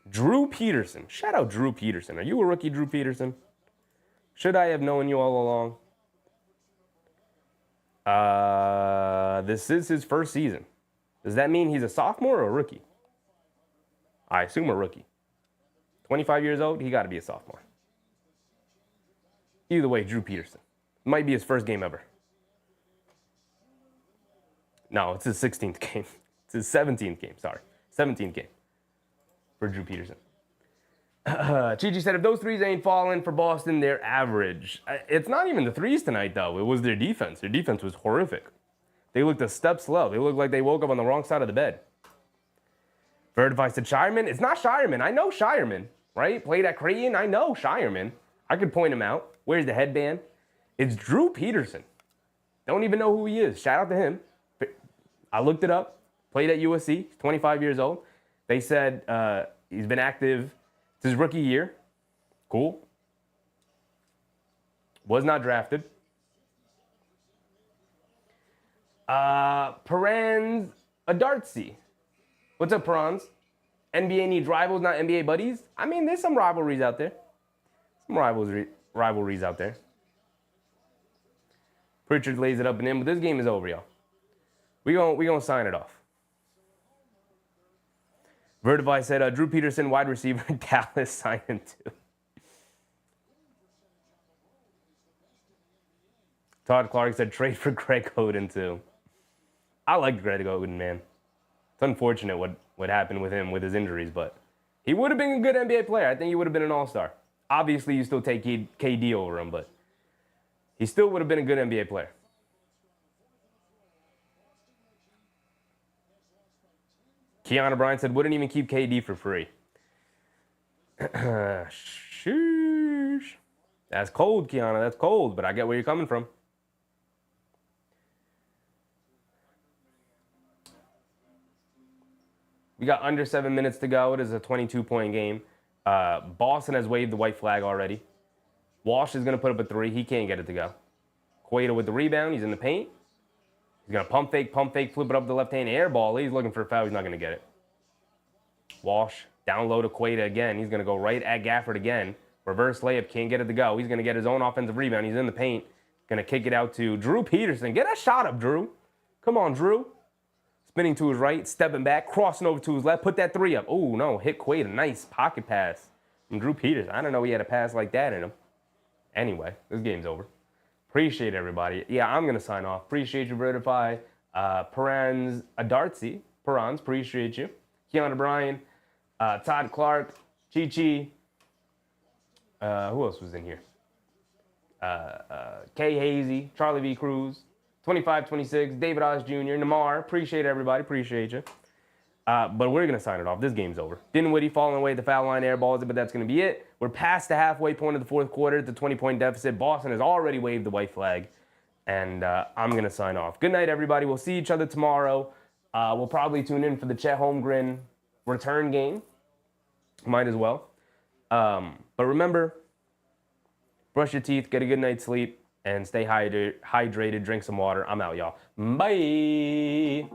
Drew Peterson. Shout out Drew Peterson. Are you a rookie, Drew Peterson? Should I have known you all along? This is his first season. Does that mean he's a sophomore or a rookie? I assume a rookie. 25 years old, he got to be a sophomore. Either way, Drew Peterson. Might be his first game ever. No, it's his 16th game. It's his 17th game, sorry. 17th game for Drew Peterson. Chi said, if those threes ain't falling for Boston, they're average. It's not even the threes tonight, though. It was their defense. Their defense was horrific. They looked a step slow. They looked like they woke up on the wrong side of the bed. Vertify said, Shireman? It's not Shireman. I know Shireman, right? Played at Creighton. I know Shireman. I could point him out. Where's the headband? It's Drew Peterson. Don't even know who he is. Shout out to him. I looked it up. Played at USC. He's 25 years old. They said he's been active. It's his rookie year. Cool. Was not drafted. Perens Adartsi. What's up, Perens? NBA needs rivals, not NBA buddies? I mean, there's some rivalries out there. Some rivalries out there. Pritchard lays it up and in, but this game is over, y'all. We gonna sign it off. Vertify said, Drew Peterson, wide receiver, Dallas, sign him too. Todd Clark said, trade for Greg Oden too. I liked Greg Oden, man. It's unfortunate what happened with him with his injuries, but he would have been a good NBA player. I think he would have been an all-star. Obviously, you still take KD over him, but he still would have been a good NBA player. Kiana Bryant said, wouldn't even keep KD for free. Sheesh. That's cold, Kiana. That's cold, but I get where you're coming from. We got under 7 minutes to go. It is a 22-point game. Boston has waved the white flag already. Walsh is going to put up a 3. He can't get it to go. Quato with the rebound. He's in the paint. He's going to pump fake, flip it up the left-hand air ball. He's looking for a foul. He's not going to get it. Walsh down low to Quato again. He's going to go right at Gafford again. Reverse layup. Can't get it to go. He's going to get his own offensive rebound. He's in the paint. Going to kick it out to Drew Peterson. Get a shot up, Drew. Come on, Drew. Spinning to his right, stepping back, crossing over to his left. Put that 3 up. Oh, no. Hit Quaid. A nice pocket pass from Drew Peters. I don't know he had a pass like that in him. Anyway, this game's over. Appreciate everybody. Yeah, I'm going to sign off. Appreciate you, Vertify. Perans Adartsi. Perans, appreciate you. Keon O'Brien. Todd Clark. Chi-Chi. Who else was in here? Kay Hazy. Charlie V. Cruz. 25-26, David Oz Jr., Namar. Appreciate everybody. Appreciate you. But we're going to sign it off. This game's over. Dinwiddie falling away at the foul line, air balls it, but that's going to be it. We're past the halfway point of the fourth quarter. It's a 20-point deficit. Boston has already waved the white flag. And I'm going to sign off. Good night, everybody. We'll see each other tomorrow. We'll probably tune in for the Chet Holmgren return game. Might as well. But remember, brush your teeth, get a good night's sleep. And stay hydrated, drink some water. I'm out, y'all. Bye.